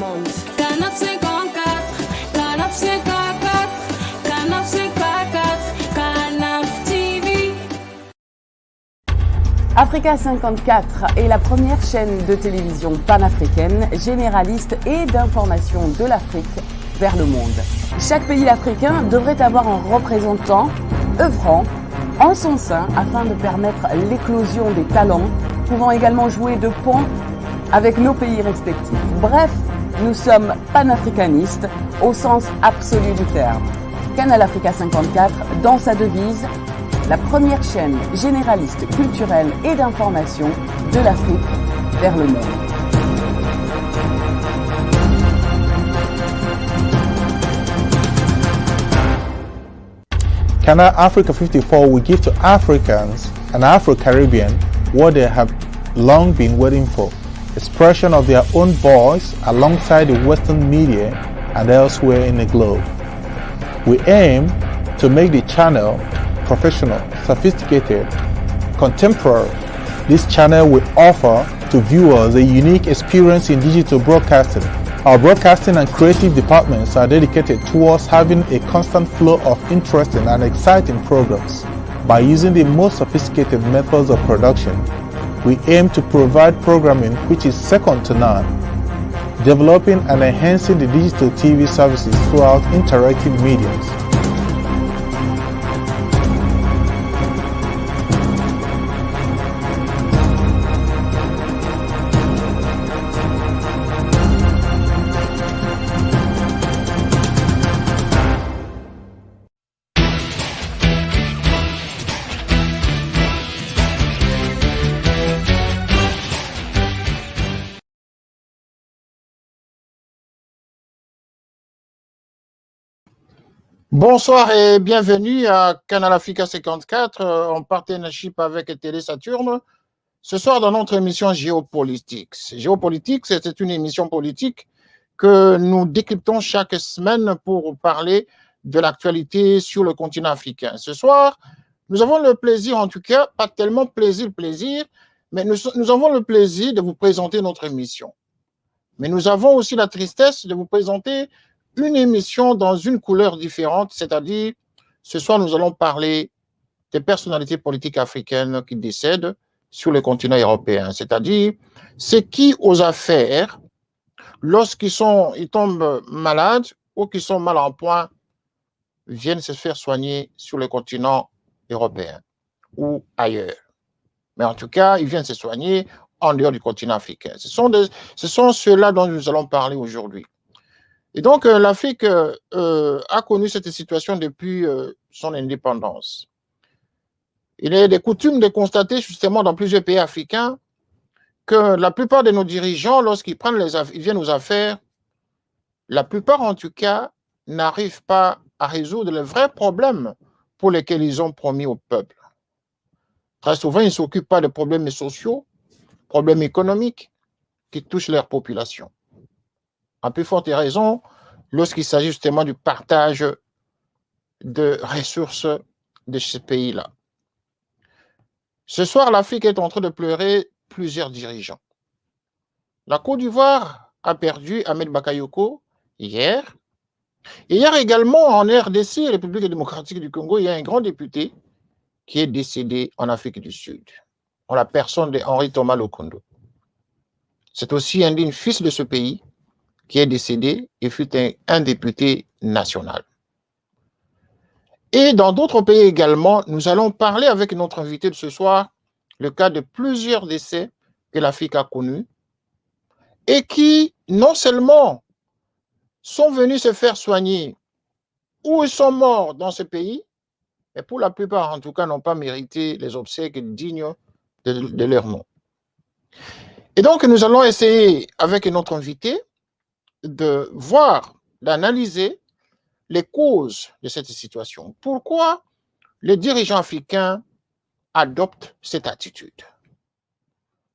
monde. Canap 54, Canap 54, Canap 54, Canap TV. Africa 54 est la première chaîne de télévision panafricaine, généraliste et d'information de l'Afrique vers le monde. Chaque pays africain devrait avoir un représentant œuvrant en son sein afin de permettre l'éclosion des talents, pouvant également jouer de pont avec nos pays respectifs. Bref, nous sommes panafricanistes au sens absolu du terme. Canal Africa 54, dans sa devise, la première chaîne généraliste, culturelle et d'information de l'Afrique vers le monde. Canal Africa 54 will give to Africans and Afro-Caribbean what they have long been waiting for, expression of their own voice alongside the Western media and elsewhere in the globe. We aim to make the channel professional, sophisticated, contemporary. This channel will offer to viewers a unique experience in digital broadcasting. Our broadcasting and creative departments are dedicated towards having a constant flow of interesting and exciting programs. By using the most sophisticated methods of production, we aim to provide programming which is second to none, developing and enhancing the digital TV services throughout interactive mediums. Bonsoir et bienvenue à Canal Africa 54 en partenariat avec Télé Saturne. Ce soir dans notre émission Géopolitique. Géopolitique, c'est une émission politique que nous décryptons chaque semaine pour parler de l'actualité sur le continent africain. Ce soir, nous avons le plaisir, en tout cas, pas tellement plaisir, mais nous avons le plaisir de vous présenter notre émission. Mais nous avons aussi la tristesse de vous présenter une émission dans une couleur différente, c'est-à-dire, ce soir, nous allons parler des personnalités politiques africaines qui décèdent sur le continent européen, c'est-à-dire, ceux qui osent faire lorsqu'ils tombent malades ou qu'ils sont mal en point, viennent se faire soigner sur le continent européen ou ailleurs. Mais en tout cas, ils viennent se soigner en dehors du continent africain. Ce sont ceux-là dont nous allons parler aujourd'hui. Et donc, l'Afrique a connu cette situation depuis son indépendance. Il est de coutume de constater justement dans plusieurs pays africains que la plupart de nos dirigeants, lorsqu'ils viennent aux affaires, la plupart en tout cas n'arrivent pas à résoudre les vrais problèmes pour lesquels ils ont promis au peuple. Très souvent, ils ne s'occupent pas de problèmes sociaux, problèmes économiques qui touchent leur population. À plus forte raison, lorsqu'il s'agit justement du partage de ressources de ce pays-là. Ce soir, l'Afrique est en train de pleurer plusieurs dirigeants. La Côte d'Ivoire a perdu Ahmed Bakayoko hier. Et hier également, en RDC, République démocratique du Congo, il y a un grand député qui est décédé en Afrique du Sud, en la personne de Henri Thomas Lokondo. C'est aussi un digne fils de ce pays qui est décédé et fut un député national. Et dans d'autres pays également, nous allons parler avec notre invité de ce soir, le cas de plusieurs décès que l'Afrique a connus et qui, non seulement sont venus se faire soigner ou ils sont morts dans ce pays, mais pour la plupart, en tout cas, n'ont pas mérité les obsèques dignes de leur nom. Et donc, nous allons essayer, avec notre invité, de voir, d'analyser les causes de cette situation. Pourquoi les dirigeants africains adoptent cette attitude?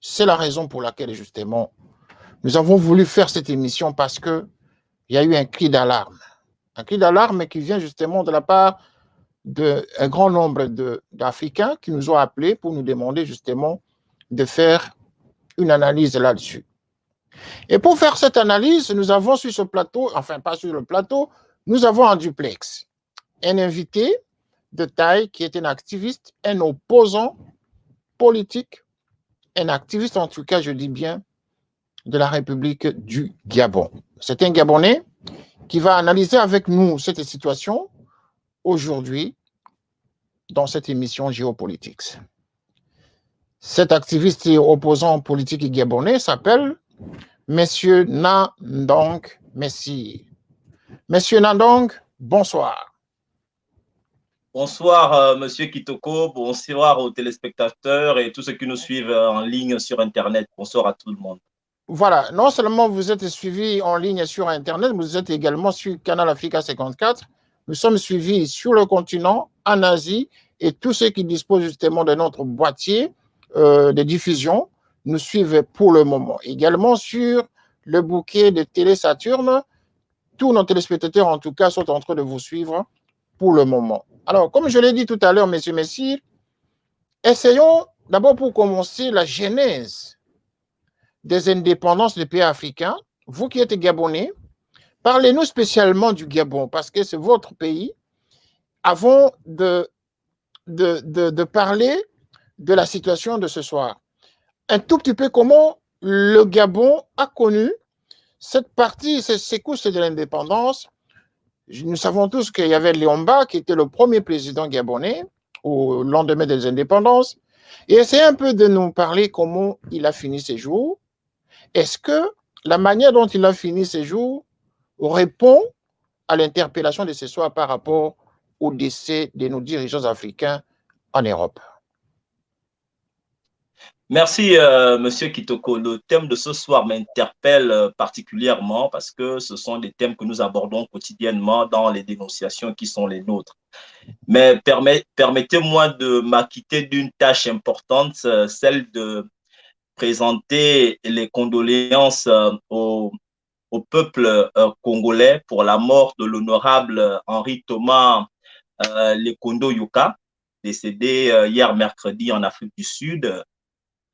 C'est la raison pour laquelle, justement, nous avons voulu faire cette émission parce qu'il y a eu un cri d'alarme. Un cri d'alarme qui vient justement de la part d'un grand nombre d'Africains qui nous ont appelés pour nous demander justement de faire une analyse là-dessus. Et pour faire cette analyse, nous avons sur ce plateau, enfin pas sur le plateau, nous avons en duplex un invité de taille qui est un activiste, un opposant politique, un activiste en tout cas, je dis bien, de la République du Gabon. C'est un Gabonais qui va analyser avec nous cette situation aujourd'hui dans cette émission Géopolitics. Cet activiste et opposant politique gabonais s'appelle Monsieur Nandong Messi. Monsieur Nandong, bonsoir. Bonsoir, Monsieur Kitoko. Bonsoir aux téléspectateurs et tous ceux qui nous suivent en ligne sur Internet. Bonsoir à tout le monde. Voilà, non seulement vous êtes suivis en ligne sur Internet, vous êtes également sur Canal Africa 54. Nous sommes suivis sur le continent, en Asie, et tous ceux qui disposent justement de notre boîtier de diffusion nous suivent pour le moment. Également sur le bouquet de Télé Saturne, tous nos téléspectateurs en tout cas sont en train de vous suivre pour le moment. Alors, comme je l'ai dit tout à l'heure, messieurs, messieurs, essayons d'abord pour commencer la genèse des indépendances des pays africains. Vous qui êtes Gabonais, parlez-nous spécialement du Gabon, parce que c'est votre pays. Avant de parler de la situation de ce soir, un tout petit peu comment le Gabon a connu cette partie, ces secousses de l'indépendance. Nous savons tous qu'il y avait Léomba, qui était le premier président gabonais au lendemain des indépendances. Et essayez un peu de nous parler comment il a fini ses jours. Est-ce que la manière dont il a fini ses jours répond à l'interpellation de ce soir par rapport au décès de nos dirigeants africains en Europe? Merci, Monsieur Kitoko. Le thème de ce soir m'interpelle particulièrement parce que ce sont des thèmes que nous abordons quotidiennement dans les dénonciations qui sont les nôtres. Mais permettez-moi de m'acquitter d'une tâche importante, celle de présenter les condoléances au peuple congolais pour la mort de l'honorable Henri Thomas Lekondo Yuka, décédé hier mercredi en Afrique du Sud.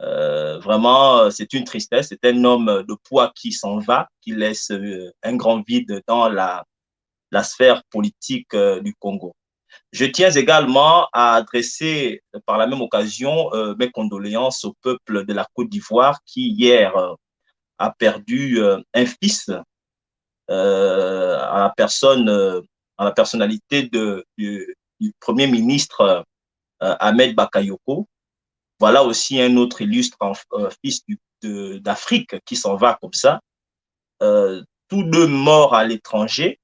Vraiment, c'est une tristesse. C'est un homme de poids qui s'en va, qui laisse un grand vide dans la sphère politique du Congo. Je tiens également à adresser par la même occasion mes condoléances au peuple de la Côte d'Ivoire qui hier a perdu un fils à la personnalité du Premier ministre Ahmed Bakayoko. Voilà aussi un autre illustre fils d'Afrique qui s'en va comme ça. Tous deux morts à l'étranger.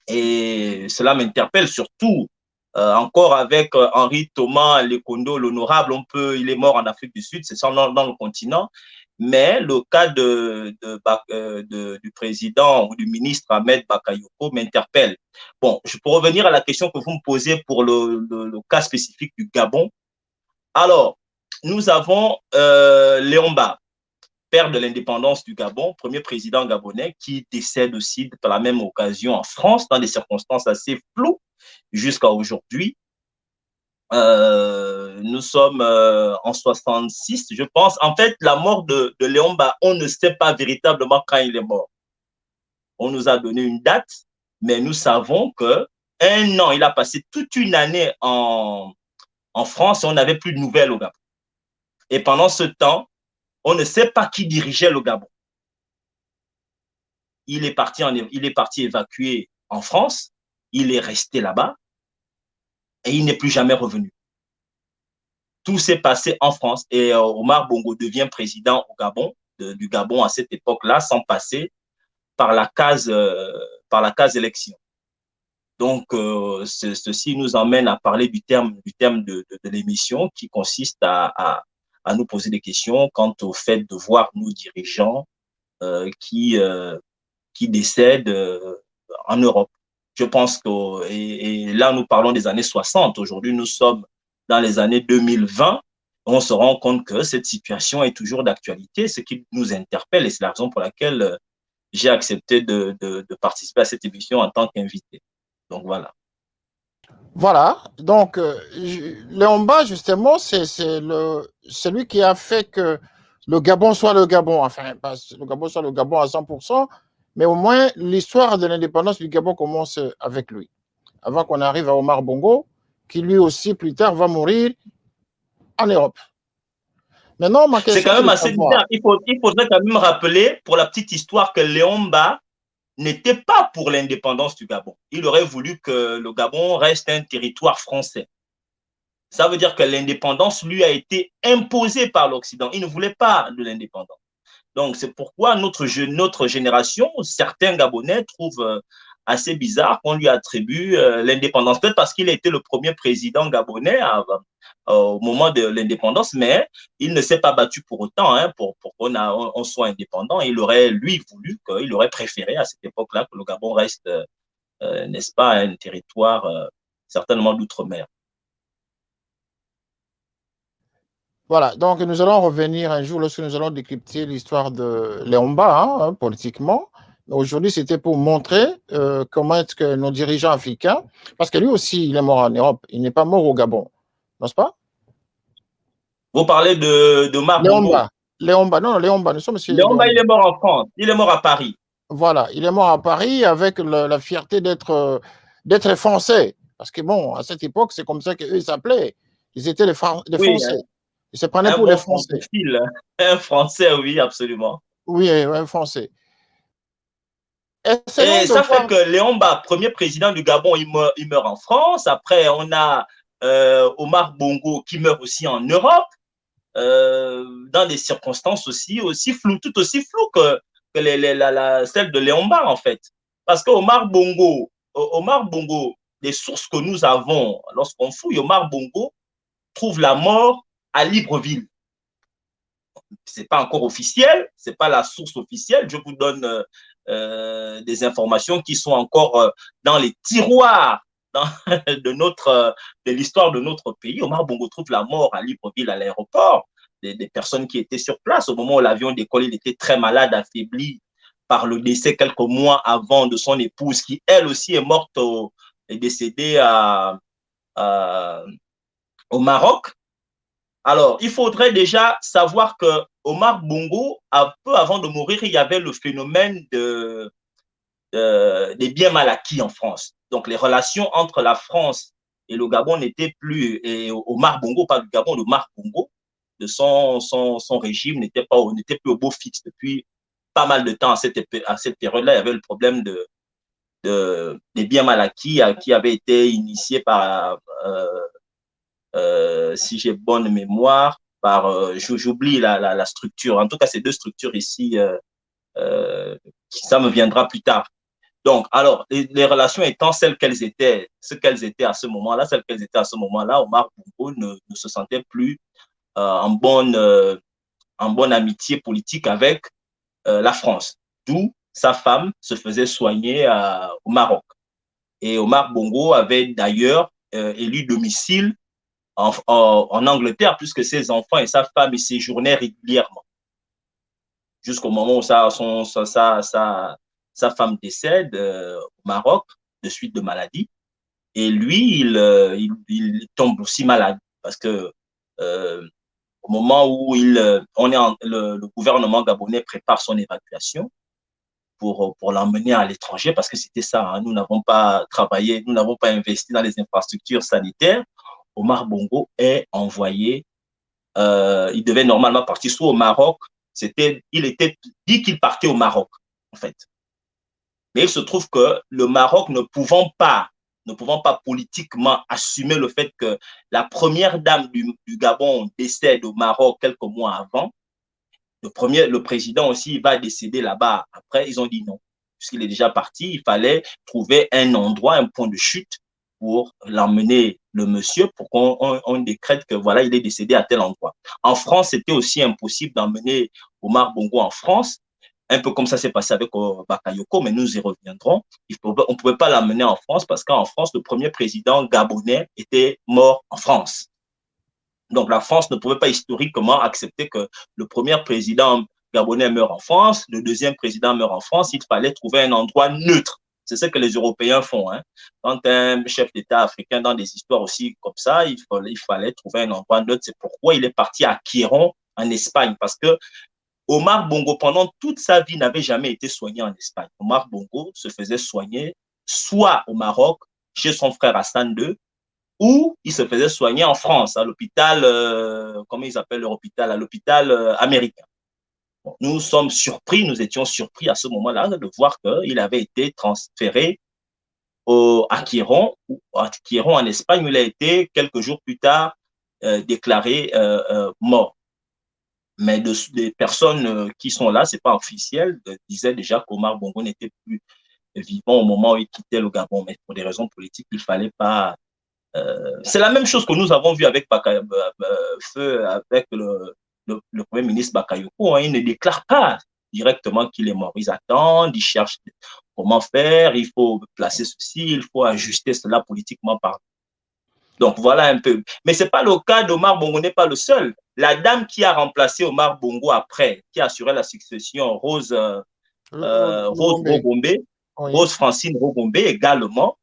Et cela m'interpelle surtout encore avec Henri Thomas Lekondo, l'honorable. Il est mort en Afrique du Sud, c'est ça dans le continent. Mais le cas du président ou du ministre Ahmed Bakayoko m'interpelle. Bon, pour revenir à la question que vous me posez pour le cas spécifique du Gabon. Alors, nous avons Léomba, père de l'indépendance du Gabon, premier président gabonais, qui décède aussi par la même occasion en France, dans des circonstances assez floues jusqu'à aujourd'hui. Nous sommes en 66, je pense. En fait, la mort de Léomba, on ne sait pas véritablement quand il est mort. On nous a donné une date, mais nous savons qu'un an, il a passé toute une année en France et on n'avait plus de nouvelles au Gabon. Et pendant ce temps, on ne sait pas qui dirigeait le Gabon. Il est parti évacuer en France, il est resté là-bas et il n'est plus jamais revenu. Tout s'est passé en France et Omar Bongo devient président au Gabon, du Gabon à cette époque-là, sans passer par la case élection. Donc, ceci nous emmène à parler du thème de l'émission qui consiste à nous poser des questions quant au fait de voir nos dirigeants qui décèdent en Europe. Je pense que, et là, nous parlons des années 60. Aujourd'hui, nous sommes dans les années 2020. On se rend compte que cette situation est toujours d'actualité, ce qui nous interpelle et c'est la raison pour laquelle j'ai accepté de participer à cette émission en tant qu'invité. Donc, voilà. Voilà. Donc, Léomba, justement, c'est celui qui a fait que le Gabon soit le Gabon, enfin, pas le Gabon soit le Gabon à 100%, mais au moins l'histoire de l'indépendance du Gabon commence avec lui, avant qu'on arrive à Omar Bongo, qui lui aussi plus tard va mourir en Europe. Maintenant, ma C'est question quand c'est même de assez savoir, bizarre. Il faudrait quand même rappeler, pour la petite histoire, que Léomba n'était pas pour l'indépendance du Gabon. Il aurait voulu que le Gabon reste un territoire français. Ça veut dire que l'indépendance lui a été imposée par l'Occident. Il ne voulait pas de l'indépendance. Donc, c'est pourquoi notre génération, certains Gabonais trouvent assez bizarre qu'on lui attribue l'indépendance. Peut-être parce qu'il a été le premier président gabonais au moment de l'indépendance, mais il ne s'est pas battu pour autant hein, pour qu'on on soit indépendant. Il aurait, lui, voulu, il aurait préféré à cette époque-là que le Gabon reste, n'est-ce pas, un territoire certainement d'outre-mer. voilà, donc nous allons revenir un jour lorsque nous allons décrypter l'histoire de Léomba, hein, politiquement. Aujourd'hui, c'était pour montrer comment est-ce que nos dirigeants africains, parce que lui aussi, il est mort en Europe, il n'est pas mort au Gabon, n'est-ce pas? Vous parlez de Marbongo. Léomba, Léomba, non, Léomba, nous sommes sur Léomba, il Léomba. est mort en France. Il est mort à Paris. Voilà, il est mort à Paris avec la fierté d'être français. Parce que bon, à cette époque, c'est comme ça qu'eux s'appelaient. Ils étaient les Oui, Français. Ils se prenaient un pour les bon Français. francophile. Un Français, oui, absolument. Oui, un Français. Essayons Et de ça fait voir. que Léon Ba, premier président du Gabon, il meurt en France. Après, on a Omar Bongo qui meurt aussi en Europe, dans des circonstances aussi floues, tout aussi floues que celle de Léon Ba, en fait. Parce que Omar Bongo, les sources que nous avons lorsqu'on fouille, Omar Bongo trouve la mort à Libreville. C'est pas encore officiel, c'est pas la source officielle. Je vous donne des informations qui sont encore dans les tiroirs dans, de l'histoire de notre pays. Omar Bongo trouve la mort à Libreville à l'aéroport. Des personnes qui étaient sur place au moment où l'avion décolle, il était très malade, affaibli par le décès quelques mois avant de son épouse, qui elle aussi est morte, est décédée au Maroc. Alors, il faudrait déjà savoir que Omar Bongo, un peu avant de mourir, il y avait le phénomène des biens mal acquis en France. Donc, les relations entre la France et le Gabon n'étaient plus, et Omar Bongo, pas du Gabon, Omar Bongo, de son régime n'était plus au beau fixe depuis pas mal de temps. À cette période-là, il y avait le problème des biens mal acquis qui avaient été initiés par si j'ai bonne mémoire, j'oublie la structure. En tout cas, ces deux structures ici, ça me viendra plus tard. Donc, alors, les relations étant ce qu'elles étaient à ce moment-là, Omar Bongo ne se sentait plus en bonne amitié politique avec la France. D'où sa femme se faisait soigner au Maroc. Et Omar Bongo avait d'ailleurs élu domicile en Angleterre, puisque ses enfants et sa femme y séjournaient régulièrement, jusqu'au moment où sa femme décède au Maroc de suite de maladie. Et lui, il tombe aussi malade, parce que au moment où le gouvernement gabonais prépare son évacuation pour l'emmener à l'étranger, parce que c'était ça, hein, nous n'avons pas travaillé, nous n'avons pas investi dans les infrastructures sanitaires. Omar Bongo est envoyé. Il devait normalement partir soit au Maroc. Il était dit qu'il partait au Maroc, en fait. Mais il se trouve que le Maroc ne pouvant pas politiquement assumer le fait que la première dame du Gabon décède au Maroc quelques mois avant, le président aussi va décéder là-bas. Après, ils ont dit non. Puisqu'il est déjà parti, il fallait trouver un endroit, un point de chute pour l'emmener, le monsieur, pour qu'on décrète que voilà, il est décédé à tel endroit. En France, c'était aussi impossible d'emmener Omar Bongo en France, un peu comme ça s'est passé avec Bakayoko, mais nous y reviendrons. On ne pouvait pas l'amener en France parce qu'en France, le premier président gabonais était mort en France. Donc la France ne pouvait pas historiquement accepter que le premier président gabonais meure en France, le deuxième président meurt en France. Il fallait trouver un endroit neutre. C'est ce que les Européens font. Hein. Quand un chef d'État africain, dans des histoires aussi comme ça, il fallait trouver un endroit neutre. C'est pourquoi il est parti à Quiron en Espagne parce que Omar Bongo, pendant toute sa vie, n'avait jamais été soigné en Espagne. Omar Bongo se faisait soigner soit au Maroc, chez son frère Hassan II, ou il se faisait soigner en France, à l'hôpital, comment ils appellent leur hôpital, à l'hôpital américain. Bon, nous sommes surpris, nous étions surpris à ce moment-là de voir qu'il avait été transféré à Quiron en Espagne, où il a été quelques jours plus tard déclaré mort. Mais des personnes qui sont là, ce n'est pas officiel, disaient déjà qu'Omar Bongo n'était plus vivant au moment où il quittait le Gabon. Mais pour des raisons politiques, il ne fallait pas. C'est la même chose que nous avons vu avec avec le Premier ministre Bakayoko. Hein. Il ne déclare pas directement qu'il est mort. Ils attendent, ils cherchent comment faire, il faut placer ceci, il faut ajuster cela politiquement parlant. Donc voilà un peu. Mais ce n'est pas le cas d'Omar Bongo, n'est pas le seul. La dame qui a remplacé Omar Bongo après, qui a assuré la succession, Rose Rogombe, oui. Rose Francine Rogombe également,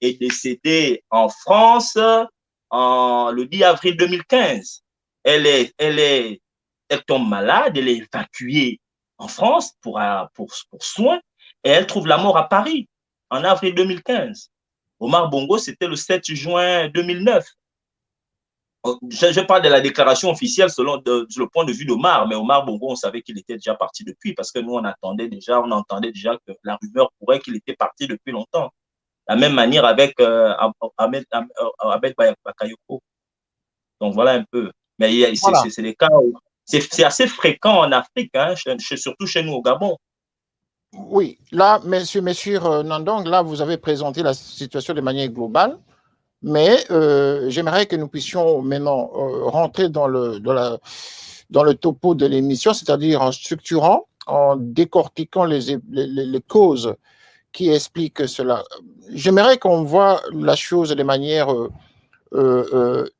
est décédée en France le 10 avril 2015. Elle tombe malade, elle est évacuée en France pour soins et elle trouve la mort à Paris en avril 2015. Omar Bongo, c'était le 7 juin 2009. Je parle de la déclaration officielle selon le point de vue d'Omar, mais Omar Bongo, on savait qu'il était déjà parti depuis parce que nous, on entendait déjà que la rumeur pourrait qu'il était parti depuis longtemps. De la même manière avec Ahmed Bakayoko. Donc voilà un peu. Mais voilà. C'est des cas où c'est assez fréquent en Afrique, hein, surtout chez nous au Gabon. Oui, là, monsieur Nandong, là, vous avez présenté la situation de manière globale, mais j'aimerais que nous puissions maintenant rentrer dans le topo de l'émission, c'est-à-dire en structurant, en décortiquant les causes qui expliquent cela. J'aimerais qu'on voit la chose de manière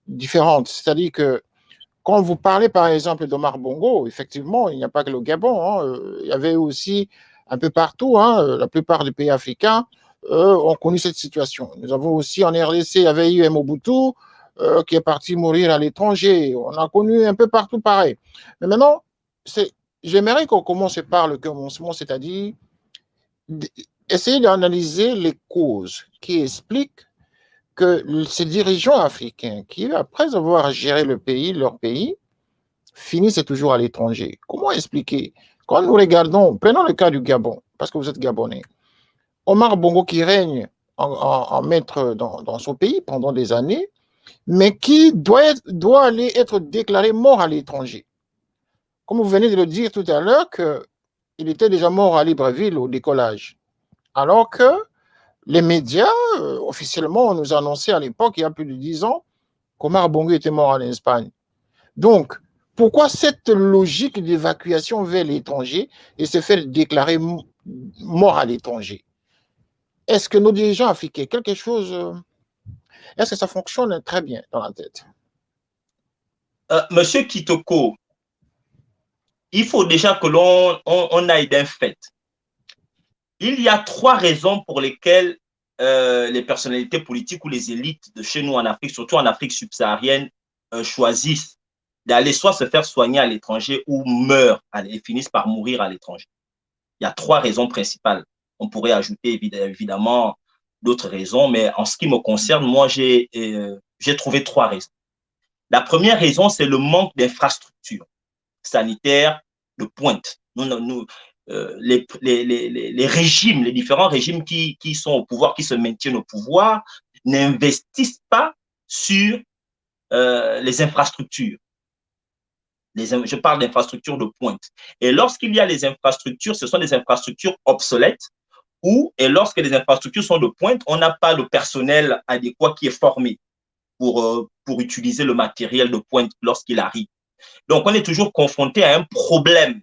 différente, c'est-à-dire que quand vous parlez, par exemple, d'Omar Bongo, effectivement, il n'y a pas que le Gabon, hein, il y avait aussi un peu partout, hein, la plupart des pays africains ont connu cette situation. Nous avons aussi en RDC, il y avait eu Mobutu qui est parti mourir à l'étranger. On a connu un peu partout pareil. Mais maintenant, j'aimerais qu'on commence par le commencement, c'est-à-dire essayer d'analyser les causes qui expliquent que ces dirigeants africains qui, après avoir géré leur pays, finissent toujours à l'étranger. Comment expliquer? Quand nous regardons, prenons le cas du Gabon, parce que vous êtes Gabonais. Omar Bongo qui règne en maître dans son pays pendant des années, mais qui doit aller être déclaré mort à l'étranger. Comme vous venez de le dire tout à l'heure, qu'il était déjà mort à Libreville au décollage. Alors que les médias, officiellement, nous annonçaient à l'époque, il y a plus de 10 ans, qu'Omar Bongo était mort en Espagne. Donc, pourquoi cette logique d'évacuation vers l'étranger et se faire déclarer mort à l'étranger? Est-ce que nos dirigeants africains, est-ce que ça fonctionne très bien dans la tête? Monsieur Kitoko, il faut déjà que l'on aille d'un fait. Il y a 3 raisons pour lesquelles les personnalités politiques ou les élites de chez nous en Afrique, surtout en Afrique subsaharienne, choisissent d'aller soit se faire soigner à l'étranger ou meurent et finissent par mourir à l'étranger. Il y a 3 raisons principales. On pourrait ajouter évidemment d'autres raisons, mais en ce qui me concerne, moi, j'ai trouvé 3 raisons. La première raison, c'est le manque d'infrastructures sanitaires de pointe. Les régimes, les différents régimes qui sont au pouvoir, qui se maintiennent au pouvoir, n'investissent pas sur les infrastructures. Je parle d'infrastructures de pointe. Et lorsqu'il y a les infrastructures, ce sont des infrastructures obsolètes et lorsque les infrastructures sont de pointe, on n'a pas le personnel adéquat qui est formé pour utiliser le matériel de pointe lorsqu'il arrive. Donc, on est toujours confronté à un problème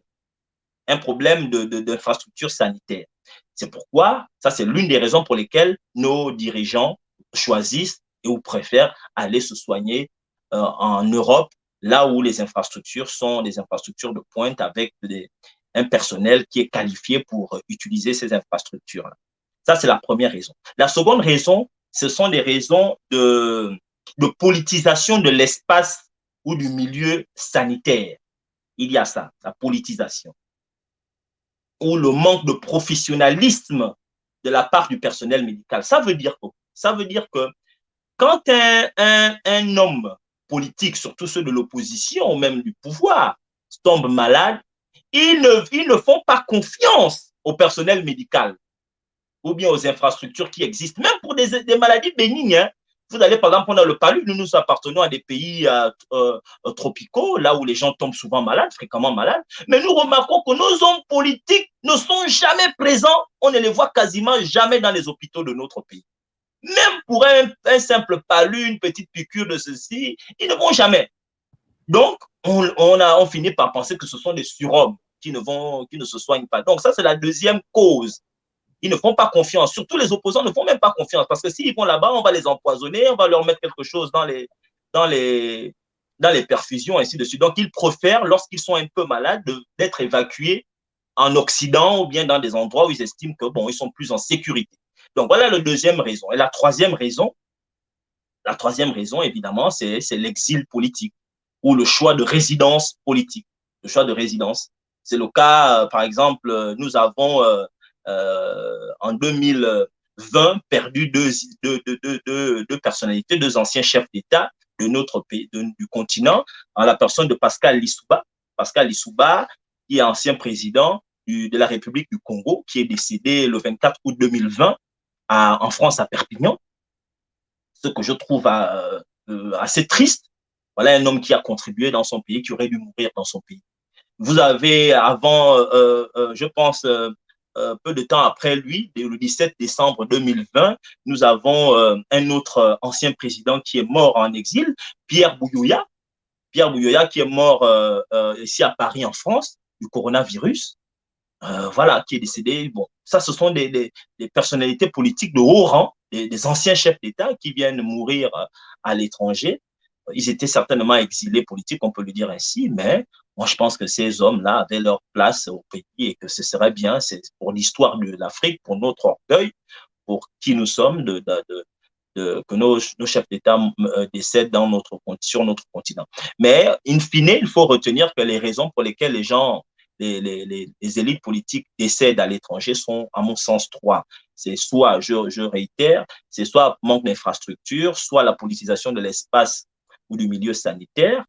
d'infrastructure sanitaire. C'est pourquoi, ça c'est l'une des raisons pour lesquelles nos dirigeants choisissent ou préfèrent aller se soigner en Europe, là où les infrastructures sont des infrastructures de pointe avec un personnel qui est qualifié pour utiliser ces infrastructures-là. Ça, c'est la première raison. La seconde raison, ce sont des raisons de politisation de l'espace ou du milieu sanitaire. il y a ça, la politisation, ou le manque de professionnalisme de la part du personnel médical. Ça veut dire quoi? Ça veut dire que quand un homme politique, surtout ceux de l'opposition ou même du pouvoir, tombe malade, ils ne font pas confiance au personnel médical ou bien aux infrastructures qui existent, même pour des maladies bénignes. Hein. Vous allez, par exemple, on a le palu, nous appartenons à des pays tropicaux, là où les gens tombent souvent malades, fréquemment malades, mais nous remarquons que nos hommes politiques ne sont jamais présents, on ne les voit quasiment jamais dans les hôpitaux de notre pays. Même pour un simple palu, une petite piqûre de ceci, ils ne vont jamais. Donc, on finit par penser que ce sont des surhommes qui ne se soignent pas. Donc, ça, c'est la deuxième cause. Ils ne font pas confiance. Surtout les opposants ne font même pas confiance. Parce que s'ils vont là-bas, on va les empoisonner, on va leur mettre quelque chose dans les perfusions, ainsi de suite. Donc, ils préfèrent, lorsqu'ils sont un peu malades, d'être évacués en Occident ou bien dans des endroits où ils estiment que, bon, ils sont plus en sécurité. Donc, voilà la deuxième raison. Et la troisième raison, évidemment, c'est l'exil politique ou le choix de résidence politique. Le choix de résidence. C'est le cas, par exemple, nous avons en 2020 perdu deux personnalités, deux anciens chefs d'État de notre pays, du continent, en la personne de Pascal Lissouba. Pascal Lissouba, qui est ancien président de la République du Congo, qui est décédé le 24 août 2020 en France, à Perpignan. Ce que je trouve assez triste. Voilà un homme qui a contribué dans son pays, qui aurait dû mourir dans son pays. Vous avez avant, je pense, peu de temps après lui, le 17 décembre 2020, nous avons un autre ancien président qui est mort en exil, Pierre Buyoya. Pierre Buyoya qui est mort ici à Paris, en France, du coronavirus. Voilà, qui est décédé. Bon, ça, ce sont des personnalités politiques de haut rang, des anciens chefs d'État qui viennent mourir à l'étranger. Ils étaient certainement exilés politiques, on peut le dire ainsi, mais moi, je pense que ces hommes-là avaient leur place au pays et que ce serait bien, c'est pour l'histoire de l'Afrique, pour notre orgueil, pour qui nous sommes, que nos chefs d'État décèdent sur notre continent. Mais, in fine, il faut retenir que les raisons pour lesquelles les élites politiques décèdent à l'étranger sont, à mon sens, trois. C'est soit, je réitère, c'est soit manque d'infrastructure, soit la politisation de l'espace ou du milieu sanitaire,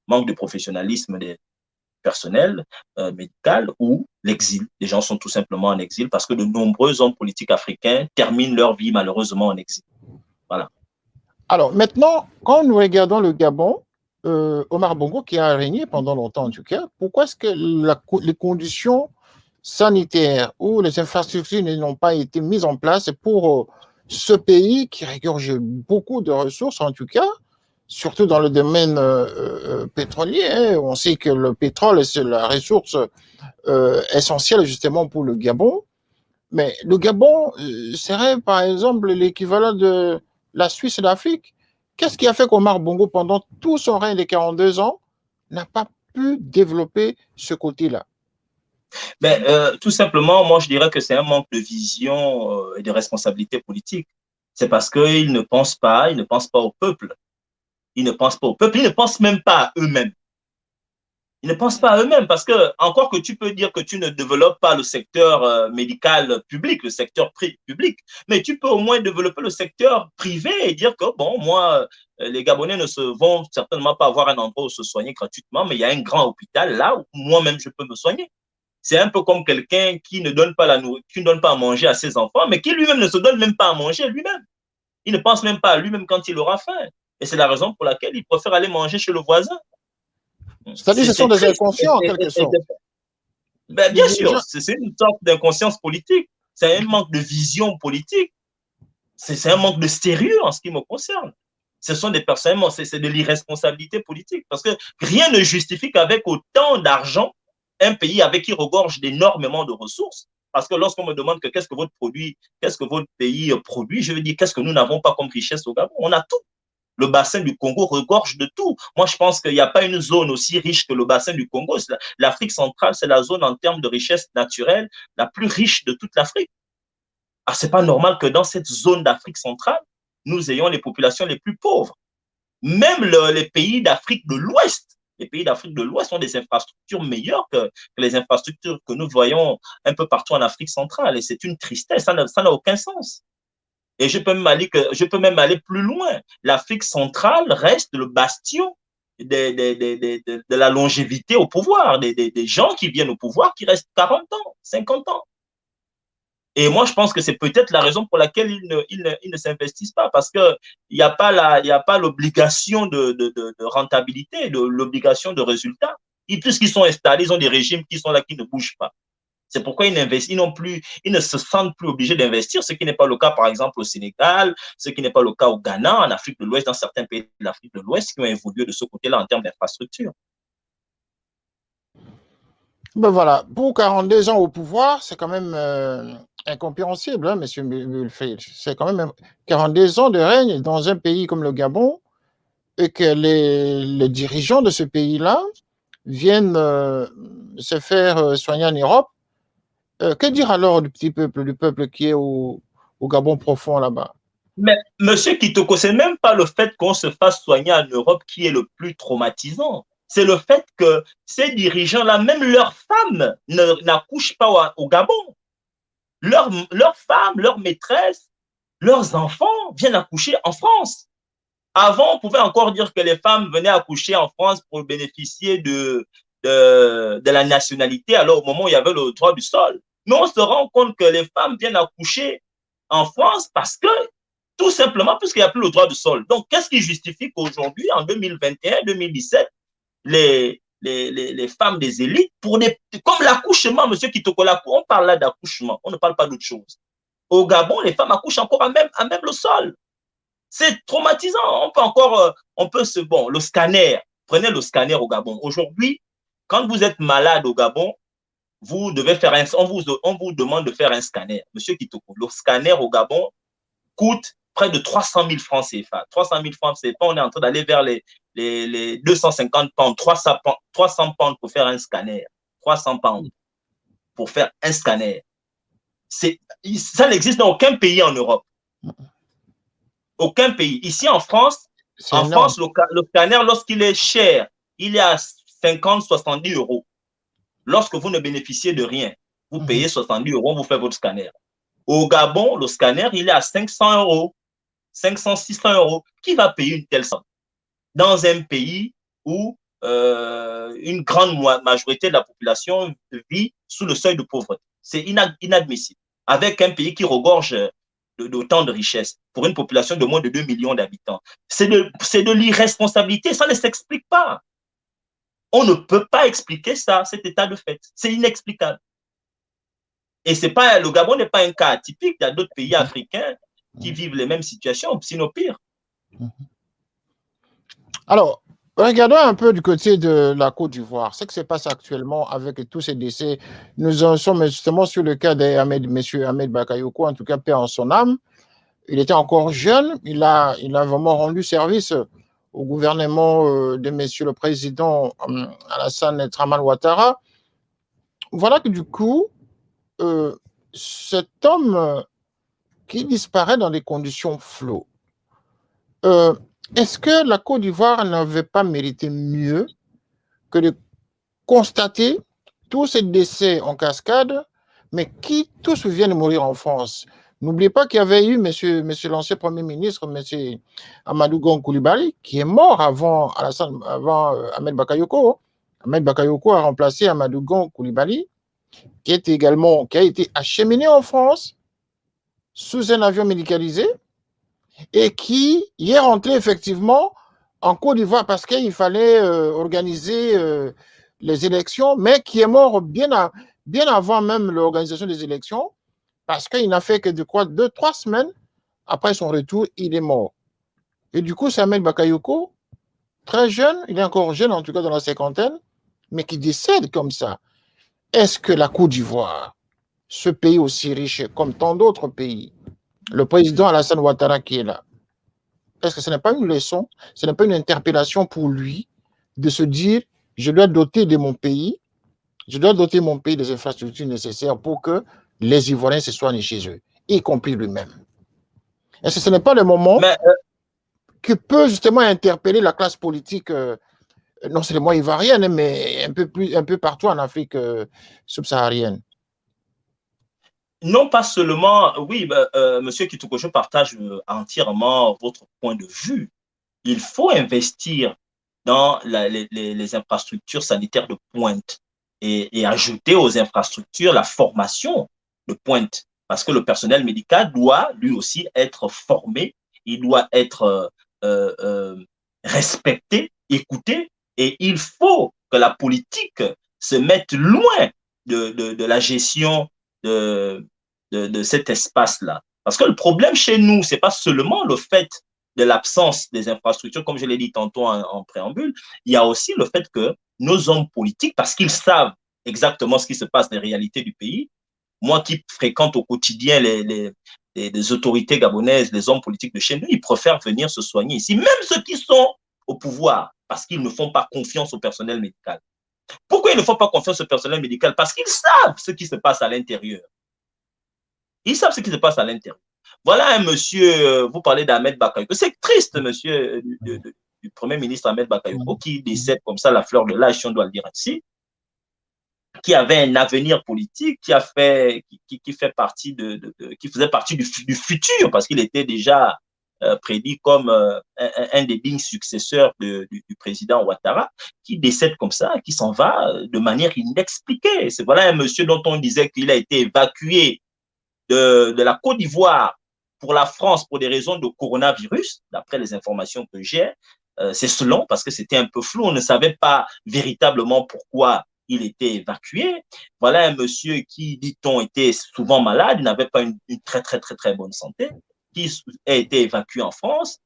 manque de professionnalisme des personnels médical ou l'exil. Les gens sont tout simplement en exil parce que de nombreux hommes politiques africains terminent leur vie malheureusement en exil. Voilà. Alors maintenant, quand nous regardons le Gabon, Omar Bongo qui a régné pendant longtemps en tout cas, pourquoi est-ce que les conditions sanitaires ou les infrastructures n'ont pas été mises en place pour ce pays qui regorge beaucoup de ressources en tout cas, surtout dans le domaine pétrolier. Hein. On sait que le pétrole, c'est la ressource essentielle justement pour le Gabon. Mais le Gabon serait par exemple l'équivalent de la Suisse d'Afrique. Qu'est-ce qui a fait qu'Omar Bongo, pendant tout son règne de 42 ans, n'a pas pu développer ce côté-là? Tout simplement, moi je dirais que c'est un manque de vision et de responsabilité politique. C'est parce qu'ils ne pensent pas au peuple. Ils ne pensent pas au peuple, ils ne pensent même pas à eux-mêmes. Ils ne pensent pas à eux-mêmes parce que, encore que tu peux dire que tu ne développes pas le secteur médical public, le secteur public, mais tu peux au moins développer le secteur privé et dire que, bon, moi, les Gabonais vont certainement pas avoir un endroit où se soigner gratuitement, mais il y a un grand hôpital là où moi-même je peux me soigner. C'est un peu comme quelqu'un qui ne donne pas qui ne donne pas à manger à ses enfants, mais qui lui-même ne se donne même pas à manger lui-même. Il ne pense même pas à lui-même quand il aura faim. Et c'est la raison pour laquelle il préfère aller manger chez le voisin. C'est-à-dire que ce sont des inconscients en quelque sorte. Bien sûr, c'est une sorte d'inconscience politique. C'est un manque de vision politique. C'est un manque de sérieux en ce qui me concerne. Ce sont des personnes, c'est de l'irresponsabilité politique. Parce que rien ne justifie qu'avec autant d'argent, un pays avec qui regorge d'énormément de ressources. Parce que lorsqu'on me demande que qu'est-ce que votre pays produit, je veux dire qu'est-ce que nous n'avons pas comme richesse au Gabon. On a tout. Le bassin du Congo regorge de tout. Moi, je pense qu'il n'y a pas une zone aussi riche que le bassin du Congo. L'Afrique centrale, c'est la zone en termes de richesse naturelle la plus riche de toute l'Afrique. Ah, c'est pas normal que dans cette zone d'Afrique centrale, nous ayons les populations les plus pauvres. Même les pays d'Afrique de l'Ouest Les pays d'Afrique de l'Ouest ont des infrastructures meilleures que les infrastructures que nous voyons un peu partout en Afrique centrale. Et c'est une tristesse, ça n'a aucun sens. Et je peux même aller plus loin. L'Afrique centrale reste le bastion de la longévité au pouvoir, des gens qui viennent au pouvoir qui restent 40 ans, 50 ans. Et moi, je pense que c'est peut-être la raison pour laquelle ils ne s'investissent pas, parce qu'il n'y a pas l'obligation de rentabilité, l'obligation de résultat. Puisqu'ils sont installés, ils ont des régimes qui sont là, qui ne bougent pas. C'est pourquoi ils ne se sentent plus obligés d'investir, ce qui n'est pas le cas, par exemple, au Sénégal, ce qui n'est pas le cas au Ghana, en Afrique de l'Ouest, dans certains pays de l'Afrique de l'Ouest qui ont évolué de ce côté-là en termes d'infrastructure. Ben voilà, pour 42 ans au pouvoir, c'est quand même incompréhensible, hein, monsieur Mulfeld. C'est quand même 42 ans de règne dans un pays comme le Gabon et que les dirigeants de ce pays-là viennent se faire soigner en Europe. Que dire alors du peuple qui est au Gabon profond là-bas? Mais, monsieur Kitoko, c'est même pas le fait qu'on se fasse soigner en Europe qui est le plus traumatisant. C'est le fait que ces dirigeants-là, même leurs femmes n'accouchent pas au Gabon. Leurs femmes, leurs maîtresses, leurs enfants viennent accoucher en France. Avant, on pouvait encore dire que les femmes venaient accoucher en France pour bénéficier de la nationalité, alors au moment où il y avait le droit du sol. Mais on se rend compte que les femmes viennent accoucher en France parce que, tout simplement, puisqu'il n'y a plus le droit du sol. Donc, qu'est-ce qui justifie qu'aujourd'hui, en 2021-2017, les femmes des élites, comme l'accouchement, monsieur Kitoko, on parle là d'accouchement, on ne parle pas d'autre chose. Au Gabon, les femmes accouchent encore à même le sol. C'est traumatisant. Le scanner, prenez le scanner au Gabon. Aujourd'hui, quand vous êtes malade au Gabon, on vous demande de faire un scanner. Monsieur Kitoko, le scanner au Gabon coûte près de 300 000 francs CFA. 300 000 francs CFA, on est en train d'aller vers les 250 pounds, 300 pounds pour faire un scanner. 300 pounds pour faire un scanner. Ça n'existe dans aucun pays en Europe. Aucun pays. Ici en France, le scanner, lorsqu'il est cher, il est à 50, 70 euros. Lorsque vous ne bénéficiez de rien, vous payez 70 euros, vous faites votre scanner. Au Gabon, le scanner, il est à 500 euros, 500, 600 euros. Qui va payer une telle somme? Dans un pays où une grande majorité de la population vit sous le seuil de pauvreté. C'est inadmissible. Avec un pays qui regorge d'autant de richesses pour une population de moins de 2 millions d'habitants. C'est de l'irresponsabilité, ça ne s'explique pas. On ne peut pas expliquer ça, cet état de fait. C'est inexplicable. Et le Gabon n'est pas un cas atypique. Il y a d'autres pays africains qui vivent les mêmes situations, sinon pire. Alors, regardons un peu du côté de la Côte d'Ivoire. Ce qui se passe actuellement avec tous ces décès. Nous en sommes justement sur le cas de M. Ahmed Bakayoko, en tout cas, paix en son âme. Il était encore jeune. Il a vraiment rendu service au gouvernement de M. le Président Alassane Dramane Ouattara. Voilà que du coup, cet homme qui disparaît dans des conditions floues, est-ce que la Côte d'Ivoire n'avait pas mérité mieux que de constater tous ces décès en cascade, mais qui tous viennent mourir en France? N'oubliez pas qu'il y avait eu monsieur l'ancien Premier ministre, monsieur Amadou Gon Coulibaly, qui est mort avant Ahmed Bakayoko. Ahmed Bakayoko a remplacé Amadou Gon Coulibaly, qui a été acheminé en France sous un avion médicalisé et qui y est rentré effectivement en Côte d'Ivoire parce qu'il fallait organiser les élections, mais qui est mort bien avant même l'organisation des élections, parce qu'il n'a fait que 2-3 semaines après son retour, il est mort. Et du coup, Ahmed Bakayoko, très jeune, il est encore jeune, en tout cas dans la cinquantaine, mais qui décède comme ça. Est-ce que la Côte d'Ivoire, ce pays aussi riche comme tant d'autres pays, le président Alassane Ouattara qui est là, est-ce que ce n'est pas une leçon, ce n'est pas une interpellation pour lui de se dire, je dois doter mon pays des infrastructures nécessaires pour que les Ivoiriens se soignent chez eux, y compris lui-même? Est-ce que ce n'est pas le moment qui peut justement interpeller la classe politique non seulement ivoirienne, mais un peu partout en Afrique subsaharienne. Non pas seulement, oui, Monsieur Kitoko, je partage entièrement votre point de vue. Il faut investir dans les infrastructures sanitaires de pointe et ajouter aux infrastructures la formation de pointe. Parce que le personnel médical doit lui aussi être formé, il doit être respecté, écouté, et il faut que la politique se mette loin de la gestion de cet espace-là. Parce que le problème chez nous, ce n'est pas seulement le fait de l'absence des infrastructures, comme je l'ai dit tantôt en préambule, il y a aussi le fait que nos hommes politiques, parce qu'ils savent exactement ce qui se passe dans les réalités du pays, moi qui fréquente au quotidien les autorités gabonaises, les hommes politiques de chez nous, ils préfèrent venir se soigner ici, même ceux qui sont au pouvoir, parce qu'ils ne font pas confiance au personnel médical. Pourquoi ils ne font pas confiance au personnel médical? Parce qu'ils savent ce qui se passe à l'intérieur. Ils savent ce qui se passe à l'intérieur. Voilà un monsieur, vous parlez d'Ahmed Bakayoko. C'est triste, monsieur, du Premier ministre Ahmed Bakayoko, qui décède comme ça la fleur de l'âge, si on doit le dire ainsi, qui avait un avenir politique, qui faisait partie du futur, parce qu'il était déjà prédit comme un des dignes successeurs du président Ouattara, qui décède comme ça, qui s'en va de manière inexpliquée. C'est voilà un monsieur dont on disait qu'il a été évacué de la Côte d'Ivoire pour la France pour des raisons de coronavirus, d'après les informations que j'ai. C'est selon, parce que c'était un peu flou, on ne savait pas véritablement pourquoi il était évacué. Voilà un monsieur qui, dit-on, était souvent malade, il n'avait pas une très bonne santé, qui a été évacué en France.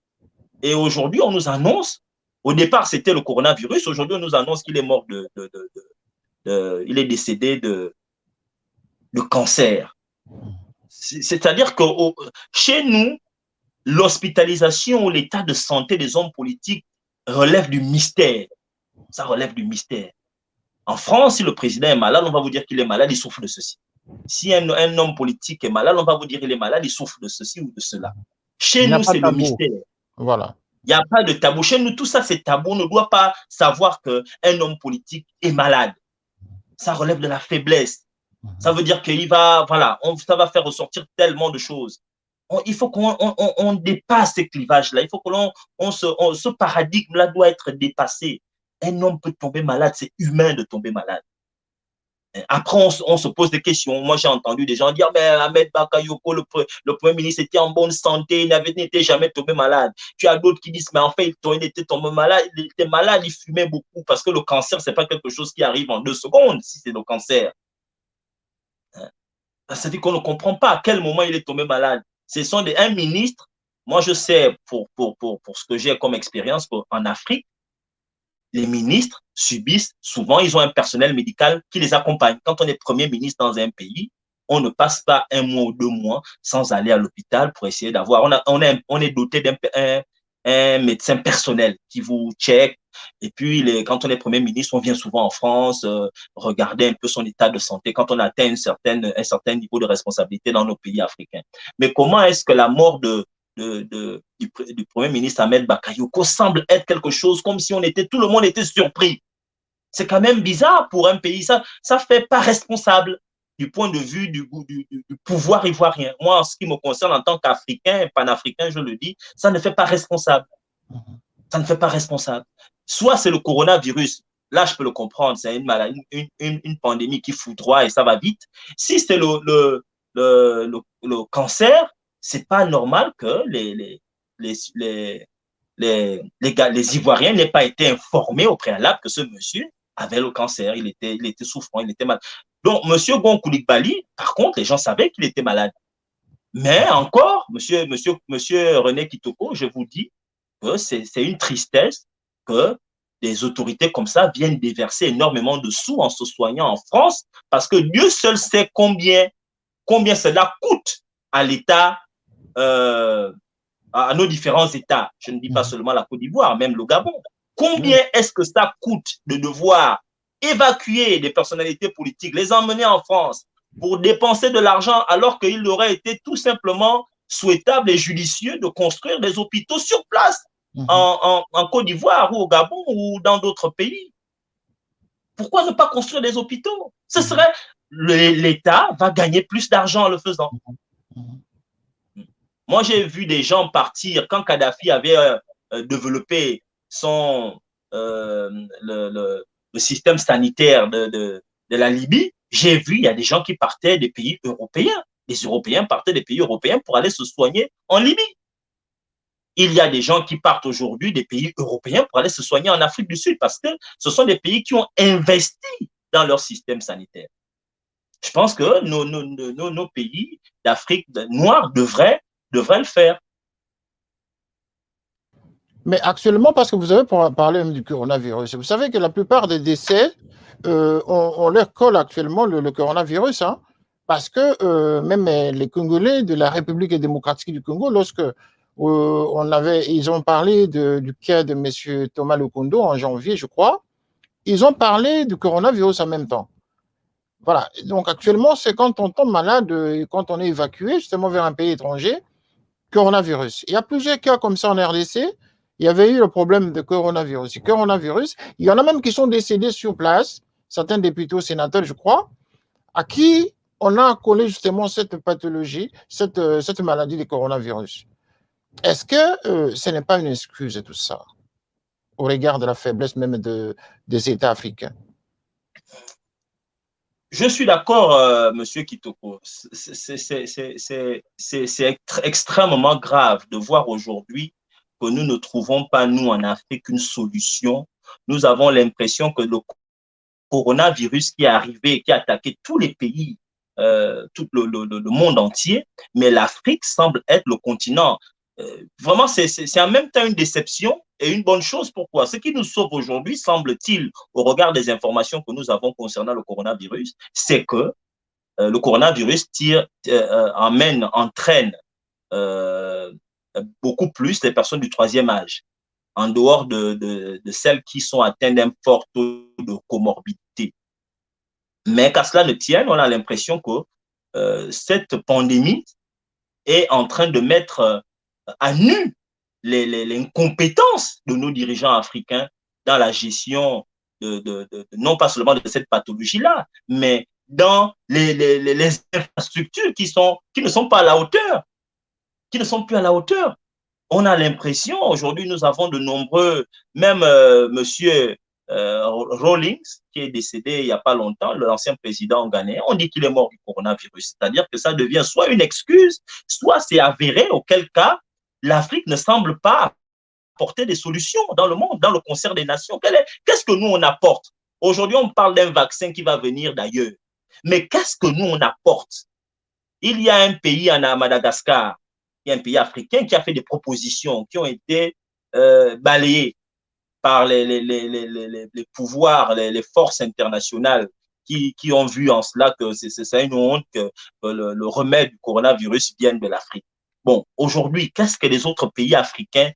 Et aujourd'hui, on nous annonce, au départ, c'était le coronavirus, aujourd'hui, on nous annonce qu'il est mort il est décédé de cancer. C'est-à-dire que chez nous, l'hospitalisation ou l'état de santé des hommes politiques relève du mystère. Ça relève du mystère. En France, si le président est malade, on va vous dire qu'il est malade, il souffre de ceci. Si un homme politique est malade, on va vous dire qu'il est malade, il souffre de ceci ou de cela. Chez nous, c'est le mystère. Voilà. Il n'y a pas de tabou. Chez nous, tout ça, c'est tabou. On ne doit pas savoir qu'un homme politique est malade. Ça relève de la faiblesse. Ça veut dire qu'il va, voilà, ça va faire ressortir tellement de choses. Il faut qu'on dépasse ces clivages-là. Il faut que ce paradigme-là doit être dépassé. Un homme peut tomber malade, c'est humain de tomber malade. Après, on se pose des questions. Moi, j'ai entendu des gens dire, mais Ahmed Bakayoko, le Premier ministre, était en bonne santé, il n'était jamais tombé malade. Tu as d'autres qui disent, mais en fait, il était tombé malade, il était malade, il fumait beaucoup, parce que le cancer, ce n'est pas quelque chose qui arrive en 2 secondes, si c'est le cancer. C'est-à-dire qu'on ne comprend pas à quel moment il est tombé malade. Ce sont un ministre, moi je sais pour ce que j'ai comme expérience en Afrique, les ministres subissent, souvent ils ont un personnel médical qui les accompagne. Quand on est Premier ministre dans un pays, on ne passe pas 1 mois ou 2 mois sans aller à l'hôpital pour essayer d'avoir, on est doté d'un médecin personnel qui vous check. Et puis, quand on est Premier ministre, on vient souvent en France regarder un peu son état de santé quand on atteint un certain niveau de responsabilité dans nos pays africains. Mais comment est-ce que la mort du Premier ministre Ahmed Bakayoko semble être quelque chose comme si tout le monde était surpris? C'est quand même bizarre pour un pays. Ça ne fait pas responsable du point de vue du pouvoir ivoirien. Moi, en ce qui me concerne en tant qu'Africain, panafricain, je le dis, ça ne fait pas responsable. Ça ne fait pas responsable. Soit c'est le coronavirus, là je peux le comprendre, c'est une maladie, une pandémie qui foudroie et ça va vite. Si c'est le cancer, c'est pas normal que les Ivoiriens n'aient pas été informés au préalable que ce monsieur avait le cancer, il était souffrant, il était malade. Donc, M. Gon Coulibaly, par contre, les gens savaient qu'il était malade. Mais encore, monsieur René Kitoko, je vous dis que c'est une tristesse que des autorités comme ça viennent déverser énormément de sous en se soignant en France, parce que Dieu seul sait combien cela coûte à l'État, à nos différents États. Je ne dis pas seulement la Côte d'Ivoire, même le Gabon. Combien est-ce que ça coûte de devoir évacuer des personnalités politiques, les emmener en France pour dépenser de l'argent alors qu'il aurait été tout simplement souhaitable et judicieux de construire des hôpitaux sur place en Côte d'Ivoire ou au Gabon ou dans d'autres pays. Pourquoi ne pas construire des hôpitaux? Ce serait, l'État va gagner plus d'argent en le faisant. Moi, j'ai vu des gens partir quand Kadhafi avait développé le système sanitaire de la Libye. J'ai vu, il y a des gens qui partaient des pays européens. Les Européens partaient des pays européens pour aller se soigner en Libye. Il y a des gens qui partent aujourd'hui des pays européens pour aller se soigner en Afrique du Sud parce que ce sont des pays qui ont investi dans leur système sanitaire. Je pense que nos pays d'Afrique noire devraient le faire. Mais actuellement, parce que vous avez parlé même du coronavirus, vous savez que la plupart des décès, on leur colle actuellement le coronavirus, hein, parce que même les Congolais de la République démocratique du Congo, lorsque ils ont parlé du cas de M. Thomas Lokondo en janvier, je crois, ils ont parlé du coronavirus en même temps. Voilà. Donc actuellement, c'est quand on tombe malade, quand on est évacué justement vers un pays étranger, coronavirus. Il y a plusieurs cas comme ça en RDC. Il y avait eu le problème de coronavirus. Il y en a même qui sont décédés sur place, certains députés ou sénateurs, je crois, à qui on a collé justement cette pathologie, cette maladie du coronavirus. Est-ce que ce n'est pas une excuse tout ça, au regard de la faiblesse même des États africains? Je suis d'accord, Monsieur Kitoko. C'est extrêmement grave de voir aujourd'hui que nous ne trouvons pas, nous, en Afrique, une solution. Nous avons l'impression que le coronavirus qui est arrivé, qui a attaqué tous les pays, tout le monde entier, mais l'Afrique semble être le continent. Vraiment, c'est en même temps une déception et une bonne chose. Pourquoi? Ce qui nous sauve aujourd'hui, semble-t-il, au regard des informations que nous avons concernant le coronavirus, c'est que le coronavirus entraîne beaucoup plus les personnes du troisième âge, en dehors de celles qui sont atteintes d'un fort taux de comorbidité. Mais qu'à cela ne tienne, on a l'impression que cette pandémie est en train de mettre à nu l'incompétence de nos dirigeants africains dans la gestion non pas seulement de cette pathologie-là, mais dans les infrastructures qui ne sont pas à la hauteur, qui ne sont plus à la hauteur. On a l'impression, aujourd'hui, nous avons de nombreux, même monsieur Rawlings, qui est décédé il n'y a pas longtemps, l'ancien président ghanéen, on dit qu'il est mort du coronavirus. C'est-à-dire que ça devient soit une excuse, soit c'est avéré, auquel cas, l'Afrique ne semble pas apporter des solutions dans le monde, dans le concert des nations. Qu'est-ce que nous, on apporte? Aujourd'hui, on parle d'un vaccin qui va venir d'ailleurs. Mais qu'est-ce que nous, on apporte? Il y a un pays à Madagascar, il y a un pays africain qui a fait des propositions qui ont été balayées par les pouvoirs, les forces internationales qui ont vu en cela que c'est une honte que le remède du coronavirus vienne de l'Afrique. Bon, aujourd'hui, qu'est-ce que les autres pays africains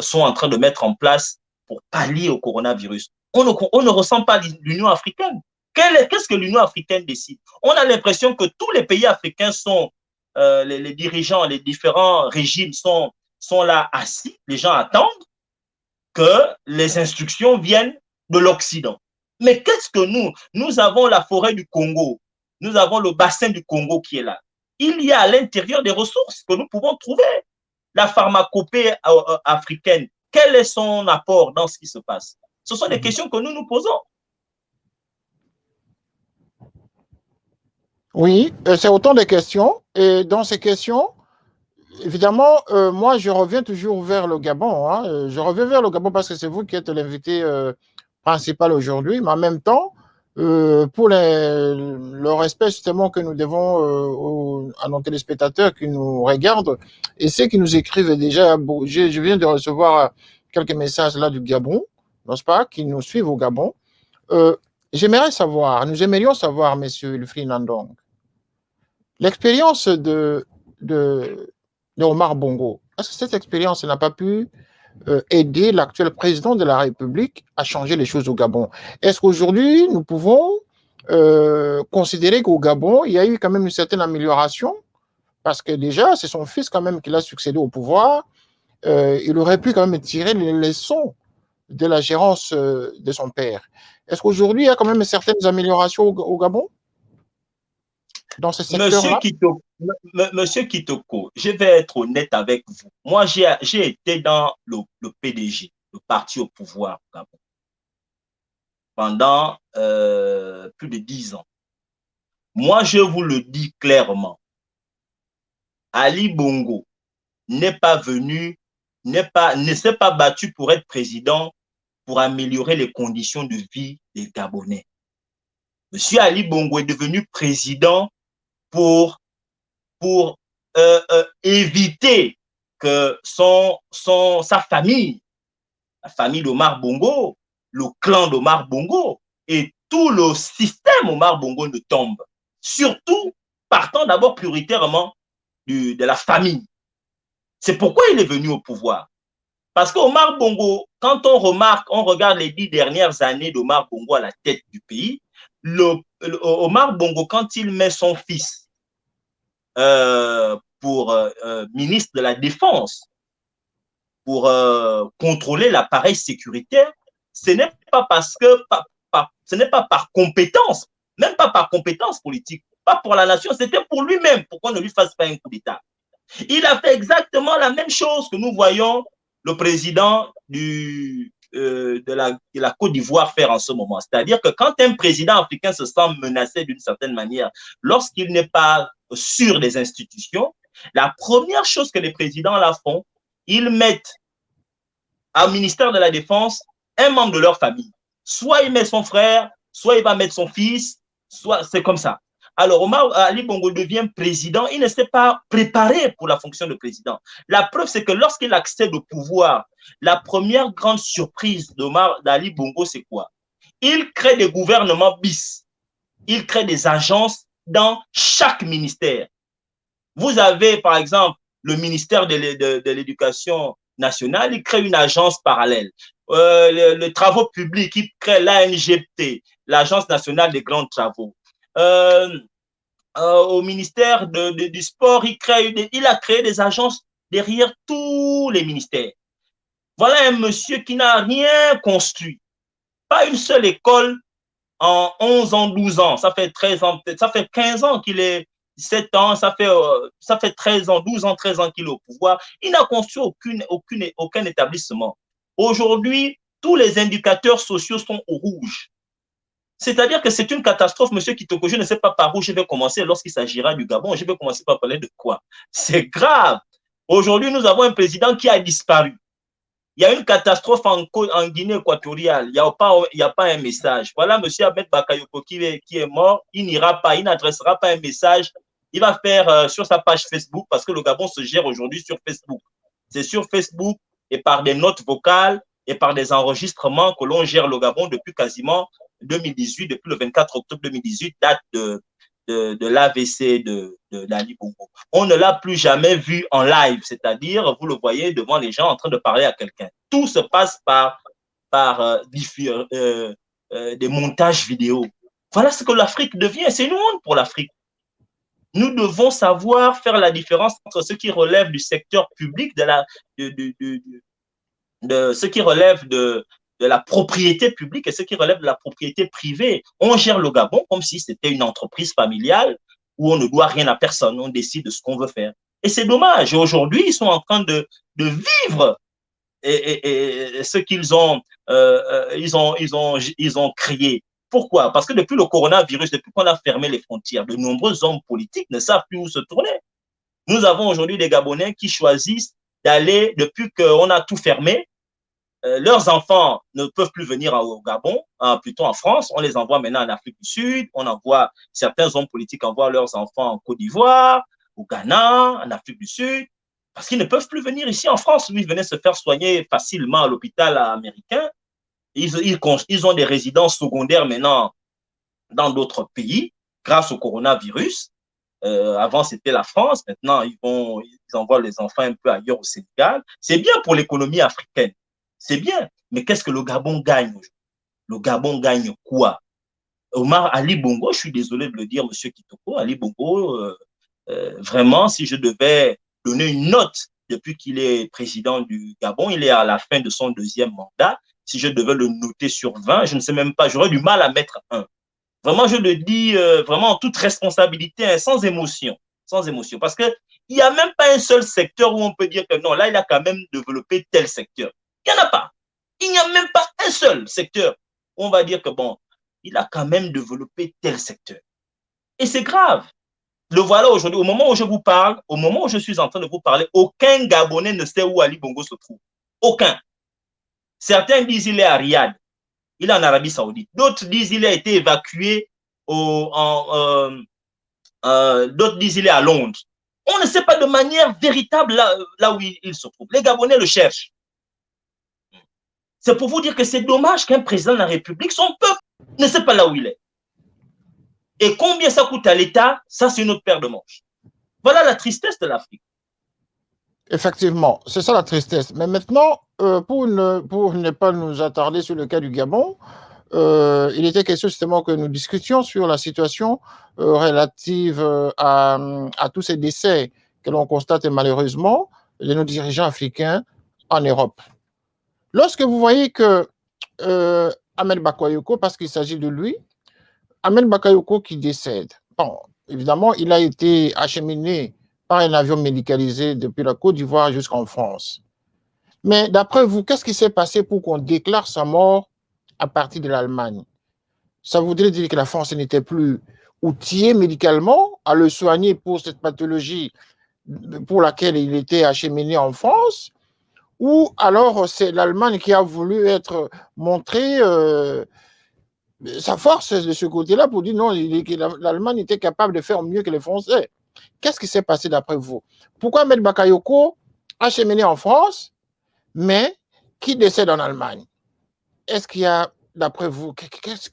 sont en train de mettre en place pour pallier au coronavirus? On ne ressent pas l'Union africaine. Qu'est-ce que l'Union africaine décide? On a l'impression que tous les pays africains sont, les dirigeants, les différents régimes sont là assis, les gens attendent que les instructions viennent de l'Occident. Mais qu'est-ce que nous avons la forêt du Congo, nous avons le bassin du Congo qui est là. Il y a à l'intérieur des ressources que nous pouvons trouver. La pharmacopée africaine, quel est son apport dans ce qui se passe? Ce sont des questions que nous nous posons. Oui, c'est autant de questions. Et dans ces questions, évidemment, moi, je reviens toujours vers le Gabon. Hein. Je reviens vers le Gabon parce que c'est vous qui êtes l'invité principal aujourd'hui. Mais en même temps, pour le respect justement que nous devons à nos téléspectateurs qui nous regardent et ceux qui nous écrivent déjà, je viens de recevoir quelques messages là du Gabon, n'est-ce pas, qui nous suivent au Gabon. Nous aimerions savoir, monsieur Wilfried Nandong, l'expérience de Omar Bongo, est-ce que cette expérience n'a pas pu aider l'actuel président de la République à changer les choses au Gabon? Est-ce qu'aujourd'hui, nous pouvons considérer qu'au Gabon, il y a eu quand même une certaine amélioration? Parce que déjà, c'est son fils quand même qui l'a succédé au pouvoir. il aurait pu quand même tirer les leçons de la gérance de son père. Est-ce qu'aujourd'hui, il y a quand même certaines améliorations au Gabon dans ce secteur-là? Monsieur Kitoko, je vais être honnête avec vous. Moi, j'ai été dans le PDG, le parti au pouvoir au Gabon, pendant plus de 10 ans. Moi, je vous le dis clairement, Ali Bongo n'est pas venu, ne s'est pas battu pour être président, pour améliorer les conditions de vie des Gabonais. Monsieur Ali Bongo est devenu président pour éviter que sa famille, la famille d'Omar Bongo, le clan d'Omar Bongo et tout le système Omar Bongo ne tombe. Surtout, partant d'abord prioritairement de la famille. C'est pourquoi il est venu au pouvoir. Parce qu'Omar Bongo, quand on regarde les 10 dernières années d'Omar Bongo à la tête du pays, Omar Bongo, quand il met son fils pour ministre de la Défense, pour contrôler l'appareil sécuritaire, ce n'est pas parce que, ce n'est pas par compétence, même pas par compétence politique, pas pour la nation, c'était pour lui-même, pour qu'on ne lui fasse pas un coup d'État. Il a fait exactement la même chose que nous voyons le président de la Côte d'Ivoire faire en ce moment. C'est-à-dire que quand un président africain se sent menacé d'une certaine manière, lorsqu'il n'est pas sûr des institutions, la première chose que les présidents là font, ils mettent au ministère de la Défense un membre de leur famille. Soit il met son frère, soit il va mettre son fils, soit c'est comme ça. Alors, Omar Ali Bongo devient président, il ne s'est pas préparé pour la fonction de président. La preuve, c'est que lorsqu'il accède au pouvoir, la première grande surprise d'Omar Ali Bongo, c'est quoi? Il crée des gouvernements bis. Il crée des agences dans chaque ministère. Vous avez, par exemple, le ministère de l'Éducation nationale, il crée une agence parallèle. Les travaux publics, il crée l'ANGT, l'Agence nationale des grands travaux. Au ministère du sport, il a créé des agences derrière tous les ministères. Voilà un monsieur qui n'a rien construit. Pas une seule école en 11 ans, 12 ans. Ça fait 13 ans, ça fait 15 ans qu'il est 7 ans, ça fait 13 ans, 12 ans, 13 ans qu'il est au pouvoir. Il n'a construit aucun établissement. Aujourd'hui, tous les indicateurs sociaux sont au rouge. C'est-à-dire que c'est une catastrophe, monsieur Kitoko. Je ne sais pas par où je vais commencer lorsqu'il s'agira du Gabon. Je vais commencer par parler de quoi? C'est grave. Aujourd'hui, nous avons un président qui a disparu. Il y a une catastrophe en Guinée équatoriale. Il n'y a pas un message. Voilà, monsieur Ahmed Bakayoko qui est mort. Il n'ira pas, il n'adressera pas un message. Il va faire sur sa page Facebook, parce que le Gabon se gère aujourd'hui sur Facebook. C'est sur Facebook et par des notes vocales et par des enregistrements que l'on gère le Gabon depuis quasiment 2018, depuis le 24 octobre 2018, date de l'AVC d'Ali Bongo. On ne l'a plus jamais vu en live, c'est-à-dire, vous le voyez devant les gens en train de parler à quelqu'un. Tout se passe par des montages vidéo. Voilà ce que l'Afrique devient. C'est une honte pour l'Afrique. Nous devons savoir faire la différence entre ce qui relève du secteur public, ce qui relève de la propriété publique et ce qui relève de la propriété privée. On gère le Gabon comme si c'était une entreprise familiale où on ne doit rien à personne, on décide de ce qu'on veut faire. Et c'est dommage. Aujourd'hui, ils sont en train de vivre et ce qu'ils ont, ils ont créé. Pourquoi? Parce que depuis le coronavirus, depuis qu'on a fermé les frontières, de nombreux hommes politiques ne savent plus où se tourner. Nous avons aujourd'hui des Gabonais qui choisissent d'aller, depuis qu'on a tout fermé, leurs enfants ne peuvent plus venir au Gabon, plutôt en France. On les envoie maintenant en Afrique du Sud. Certains hommes politiques envoient leurs enfants en Côte d'Ivoire, au Ghana, en Afrique du Sud, parce qu'ils ne peuvent plus venir ici en France. Ils venaient se faire soigner facilement à l'hôpital américain. Ils ont des résidences secondaires maintenant dans d'autres pays grâce au coronavirus. Avant, c'était la France. Maintenant, ils envoient les enfants un peu ailleurs au Sénégal. C'est bien pour l'économie africaine. C'est bien. Mais qu'est-ce que le Gabon gagne aujourd'hui? Le Gabon gagne quoi? Omar Ali Bongo, je suis désolé de le dire, monsieur Kitoko, Ali Bongo, vraiment, si je devais donner une note depuis qu'il est président du Gabon. Il est à la fin de son deuxième mandat. Si je devais le noter sur 20, je ne sais même pas, j'aurais du mal à mettre 1. Vraiment, je le dis vraiment en toute responsabilité, hein, sans émotion. Sans émotion. Parce qu'il n'y a même pas un seul secteur où on peut dire que non, là, il a quand même développé tel secteur. Il n'y en a pas. Il n'y a même pas un seul secteur où on va dire que bon, il a quand même développé tel secteur. Et c'est grave. Le voilà aujourd'hui, au moment où je vous parle, au moment où je suis en train de vous parler, aucun Gabonais ne sait où Ali Bongo se trouve. Aucun. Certains disent qu'il est à Riyad. Il est en Arabie Saoudite. D'autres disent qu'il a été évacué d'autres disent qu'il est à Londres. On ne sait pas de manière véritable là où il se trouve. Les Gabonais le cherchent. C'est pour vous dire que c'est dommage qu'un président de la République, son peuple, ne sait pas là où il est. Et combien ça coûte à l'État, ça c'est une autre paire de manches. Voilà la tristesse de l'Afrique. Effectivement, c'est ça la tristesse. Mais maintenant, pour ne pas nous attarder sur le cas du Gabon, il était question justement que nous discutions sur la situation relative à tous ces décès que l'on constate malheureusement de nos dirigeants africains en Europe. Lorsque vous voyez que Ahmed Bakayoko, parce qu'il s'agit de lui, Ahmed Bakayoko qui décède, bon, évidemment, il a été acheminé par un avion médicalisé depuis la Côte d'Ivoire jusqu'en France. Mais d'après vous, qu'est-ce qui s'est passé pour qu'on déclare sa mort à partir de l'Allemagne? Ça voudrait dire que la France n'était plus outillée médicalement à le soigner pour cette pathologie pour laquelle il était acheminé en France, ou alors c'est l'Allemagne qui a voulu être montrée sa force de ce côté-là pour dire non, l'Allemagne était capable de faire mieux que les Français. Qu'est-ce qui s'est passé d'après vous? Pourquoi Ahmed Bakayoko acheminé en France, mais qui décède en Allemagne? Est-ce qu'il y a, d'après vous,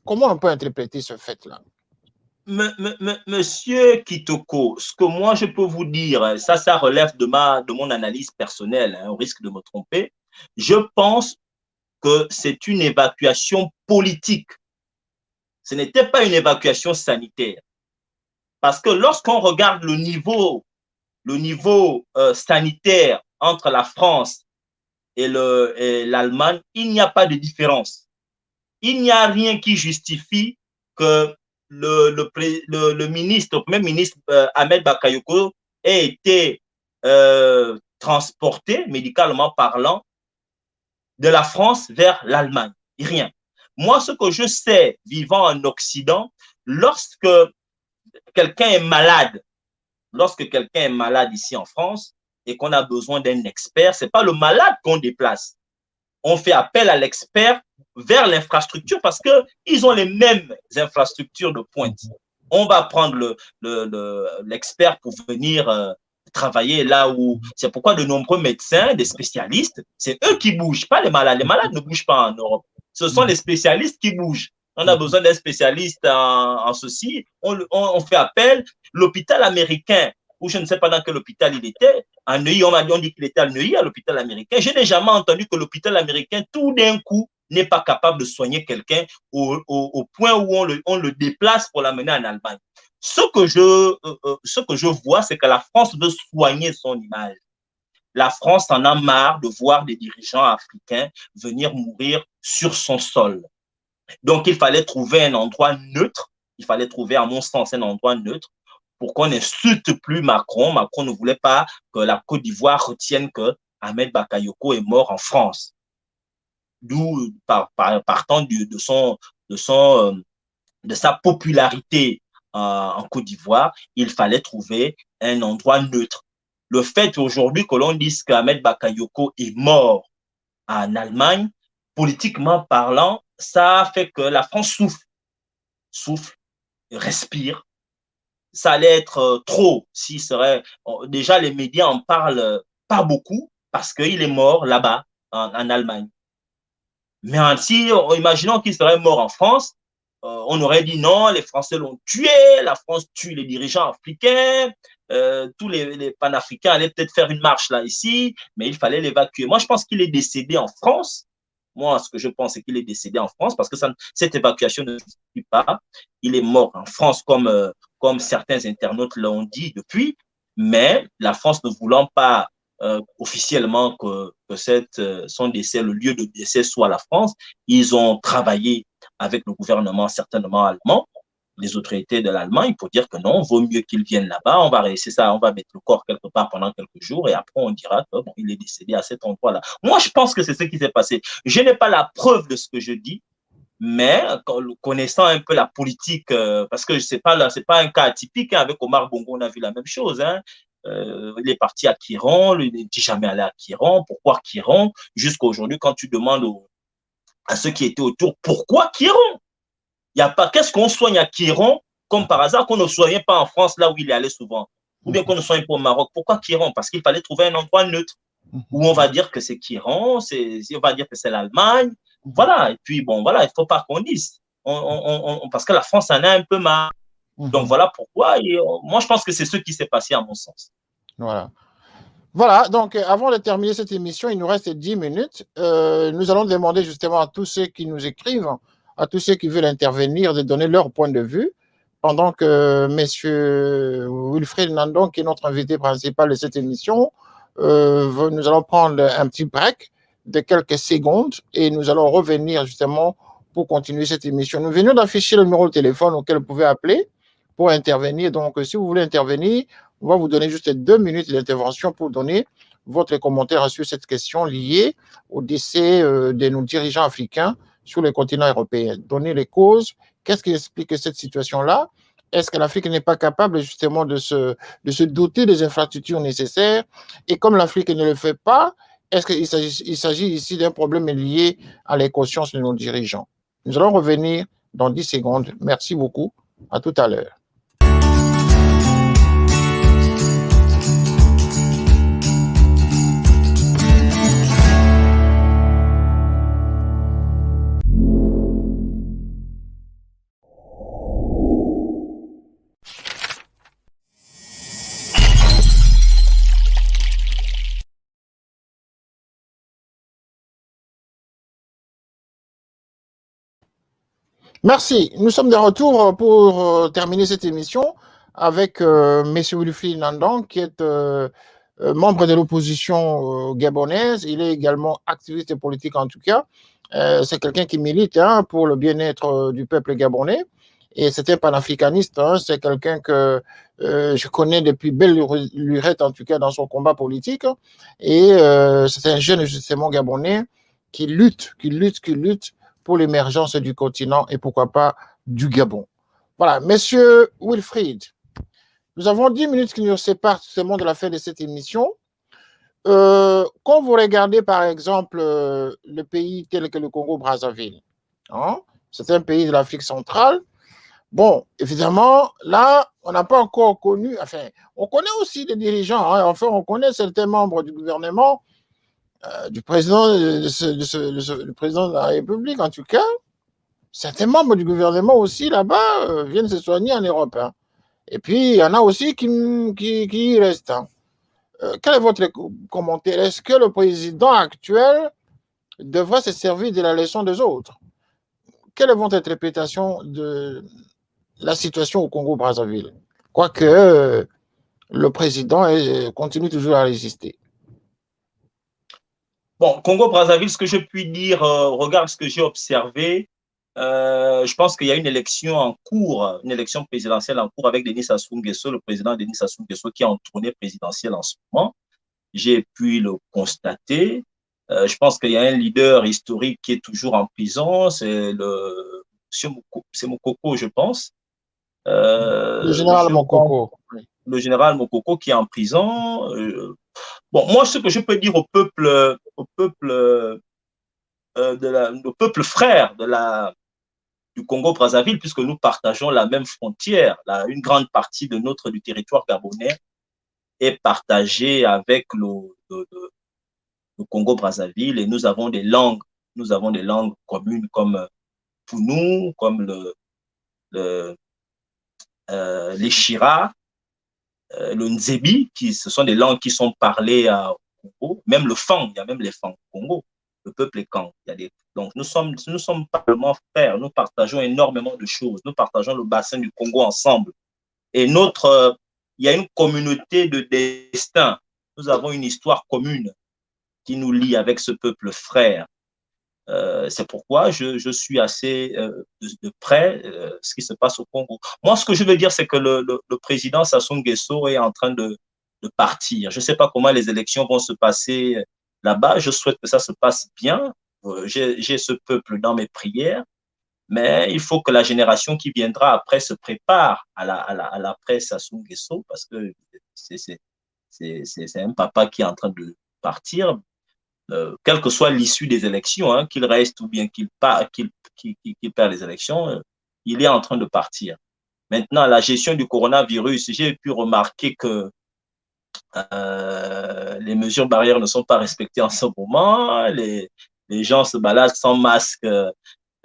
comment on peut interpréter ce fait-là? Monsieur Kitoko, ce que moi je peux vous dire, ça relève de mon analyse personnelle, hein, au risque de me tromper. Je pense que c'est une évacuation politique. Ce n'était pas une évacuation sanitaire. Parce que lorsqu'on regarde le niveau sanitaire entre la France et l'Allemagne, il n'y a pas de différence. Il n'y a rien qui justifie que le Premier ministre Ahmed Bakayoko ait été transporté, médicalement parlant, de la France vers l'Allemagne. Rien. Moi, ce que je sais, vivant en Occident, lorsque quelqu'un est malade ici en France et qu'on a besoin d'un expert, ce n'est pas le malade qu'on déplace. On fait appel à l'expert vers l'infrastructure parce qu'ils ont les mêmes infrastructures de pointe. On va prendre l'expert pour venir travailler là où... C'est pourquoi de nombreux médecins, des spécialistes, c'est eux qui bougent, pas les malades. Les malades ne bougent pas en Europe. Ce sont les spécialistes qui bougent. On a besoin d'un spécialiste en ceci. On fait appel. L'hôpital américain, ou je ne sais pas dans quel hôpital il était, à Neuilly, on dit qu'il était à Neuilly, à l'hôpital américain. Je n'ai jamais entendu que l'hôpital américain, tout d'un coup, n'est pas capable de soigner quelqu'un au point où on le déplace pour l'amener en Allemagne. Ce que je vois, c'est que la France veut soigner son image. La France en a marre de voir des dirigeants africains venir mourir sur son sol. Donc, il fallait trouver un endroit neutre. Il fallait trouver, à mon sens, un endroit neutre pour qu'on n'insulte plus Macron. Macron ne voulait pas que la Côte d'Ivoire retienne que Ahmed Bakayoko est mort en France. D'où, partant de sa popularité en Côte d'Ivoire, il fallait trouver un endroit neutre. Le fait aujourd'hui que l'on dise qu'Ahmed Bakayoko est mort en Allemagne, politiquement parlant, ça fait que la France souffle, respire. Ça allait être trop s'il serait... Déjà, les médias en parlent pas beaucoup parce qu'il est mort là-bas, en Allemagne. Mais si, imaginons qu'il serait mort en France, on aurait dit non, les Français l'ont tué, la France tue les dirigeants africains, tous les panafricains allaient peut-être faire une marche là, ici, mais il fallait l'évacuer. Moi, je pense qu'il est décédé en France. Moi, ce que je pense, c'est qu'il est décédé en France parce que cette évacuation ne suffit pas. Il est mort en France comme certains internautes l'ont dit depuis, mais la France ne voulant pas officiellement que c'est le lieu de décès soit la France. Ils ont travaillé avec le gouvernement certainement allemand, les autorités de l'Allemagne, pour dire que non, vaut mieux qu'ils viennent là-bas, on va rester ça, on va mettre le corps quelque part pendant quelques jours et après on dira que bon, il est décédé à cet endroit-là. Moi, je pense que c'est ce qui s'est passé. Je n'ai pas la preuve de ce que je dis, mais connaissant un peu la politique, parce que c'est pas un cas atypique, hein, avec Omar Bongo, on a vu la même chose. Hein. Il est parti à Quiron, il n'est jamais allé à Quiron. Pourquoi Quiron? Jusqu'à aujourd'hui, quand tu demandes à ceux qui étaient autour, pourquoi Quiron? Il y a pas, qu'est-ce qu'on soigne à Quiron, comme par hasard, qu'on ne soignait pas en France, là où il est allé souvent, ou bien qu'on ne soigne pas au Maroc? Pourquoi Quiron? Parce qu'il fallait trouver un endroit neutre, où on va dire que c'est Quiron, on va dire que c'est l'Allemagne, voilà, et puis bon, voilà, il ne faut pas qu'on dise, parce que la France en a un peu marre. Donc voilà pourquoi, moi je pense que c'est ce qui s'est passé à mon sens. Voilà. Voilà, donc avant de terminer cette émission, il nous reste 10 minutes. Nous allons demander justement à tous ceux qui nous écrivent, à tous ceux qui veulent intervenir, de donner leur point de vue, pendant que M. Wilfried Nandon, qui est notre invité principal de cette émission, nous allons prendre un petit break de quelques secondes et nous allons revenir justement pour continuer cette émission. Nous venons d'afficher le numéro de téléphone auquel vous pouvez appeler pour intervenir. Donc, si vous voulez intervenir, on va vous donner juste 2 minutes d'intervention pour donner votre commentaire sur cette question liée au décès de nos dirigeants africains sur le continent européen. Donner les causes, qu'est-ce qui explique cette situation-là? Est-ce que l'Afrique n'est pas capable justement de se doter des infrastructures nécessaires? Et comme l'Afrique ne le fait pas, est-ce qu'il s'agit ici d'un problème lié à l'inconscience de nos dirigeants? Nous allons revenir dans 10 secondes. Merci beaucoup. À tout à l'heure. Merci. Nous sommes de retour pour terminer cette émission avec M. Wilfried Nandon, qui est membre de l'opposition gabonaise. Il est également activiste politique en tout cas. C'est quelqu'un qui milite pour le bien-être du peuple gabonais. Et c'est un panafricaniste. C'est quelqu'un que je connais depuis belle lurette, en tout cas dans son combat politique. Et c'est un jeune justement gabonais qui lutte pour l'émergence du continent et pourquoi pas du Gabon. Voilà, Monsieur Wilfried, nous avons 10 minutes qui nous séparent justement de la fin de cette émission. Quand vous regardez par exemple le pays tel que le Congo-Brazzaville, c'est un pays de l'Afrique centrale. Bon, évidemment, là, on n'a pas encore connu, enfin, on connaît aussi des dirigeants, enfin, on connaît certains membres du gouvernement, du président, le président de la République, en tout cas. Certains membres du gouvernement aussi, là-bas, viennent se soigner en Europe. Et puis, il y en a aussi qui y restent. Quel est votre commentaire? Est-ce que le président actuel devrait se servir de la leçon des autres? Quelle est votre interprétation de la situation au Congo-Brazzaville? Quoique le président continue toujours à résister. Bon, Congo-Brazzaville, ce que je puis dire, regarde ce que j'ai observé. Je pense qu'il y a une élection en cours, une élection présidentielle en cours avec Denis Sassou Nguesso, le président Denis Sassou Nguesso qui est en tournée présidentielle en ce moment. J'ai pu le constater. Je pense qu'il y a un leader historique qui est toujours en prison, c'est Mokoko, je pense. Le général Mokoko. Le général Mokoko qui est en prison. Bon, moi, ce que je peux dire au peuple frère du Congo-Brazzaville, puisque nous partageons la même frontière, une grande partie du territoire gabonais est partagée avec le Congo-Brazzaville et nous avons des langues communes comme Pounou, comme les Chira, le Nzebi, ce sont des langues qui sont parlées au Congo, même le Fang, il y a même les Fang au Congo, le peuple est Kang. Donc nous sommes parlement frères, nous partageons énormément de choses, nous partageons le bassin du Congo ensemble. Et il y a une communauté de destin. nous avons une histoire commune qui nous lie avec ce peuple frère. C'est pourquoi je suis assez de près ce qui se passe au Congo. Moi, ce que je veux dire, c'est que le président Sassou Nguesso est en train de partir. Je ne sais pas comment les élections vont se passer là-bas. Je souhaite que ça se passe bien. J'ai ce peuple dans mes prières, mais il faut que la génération qui viendra après se prépare à l'après Sassou Nguesso, parce que c'est un papa qui est en train de partir. Quelle que soit l'issue des élections, hein, qu'il reste ou bien qu'il perd les élections, il est en train de partir. Maintenant, la gestion du coronavirus, j'ai pu remarquer que les mesures barrières ne sont pas respectées en ce moment. Les gens se baladent sans masque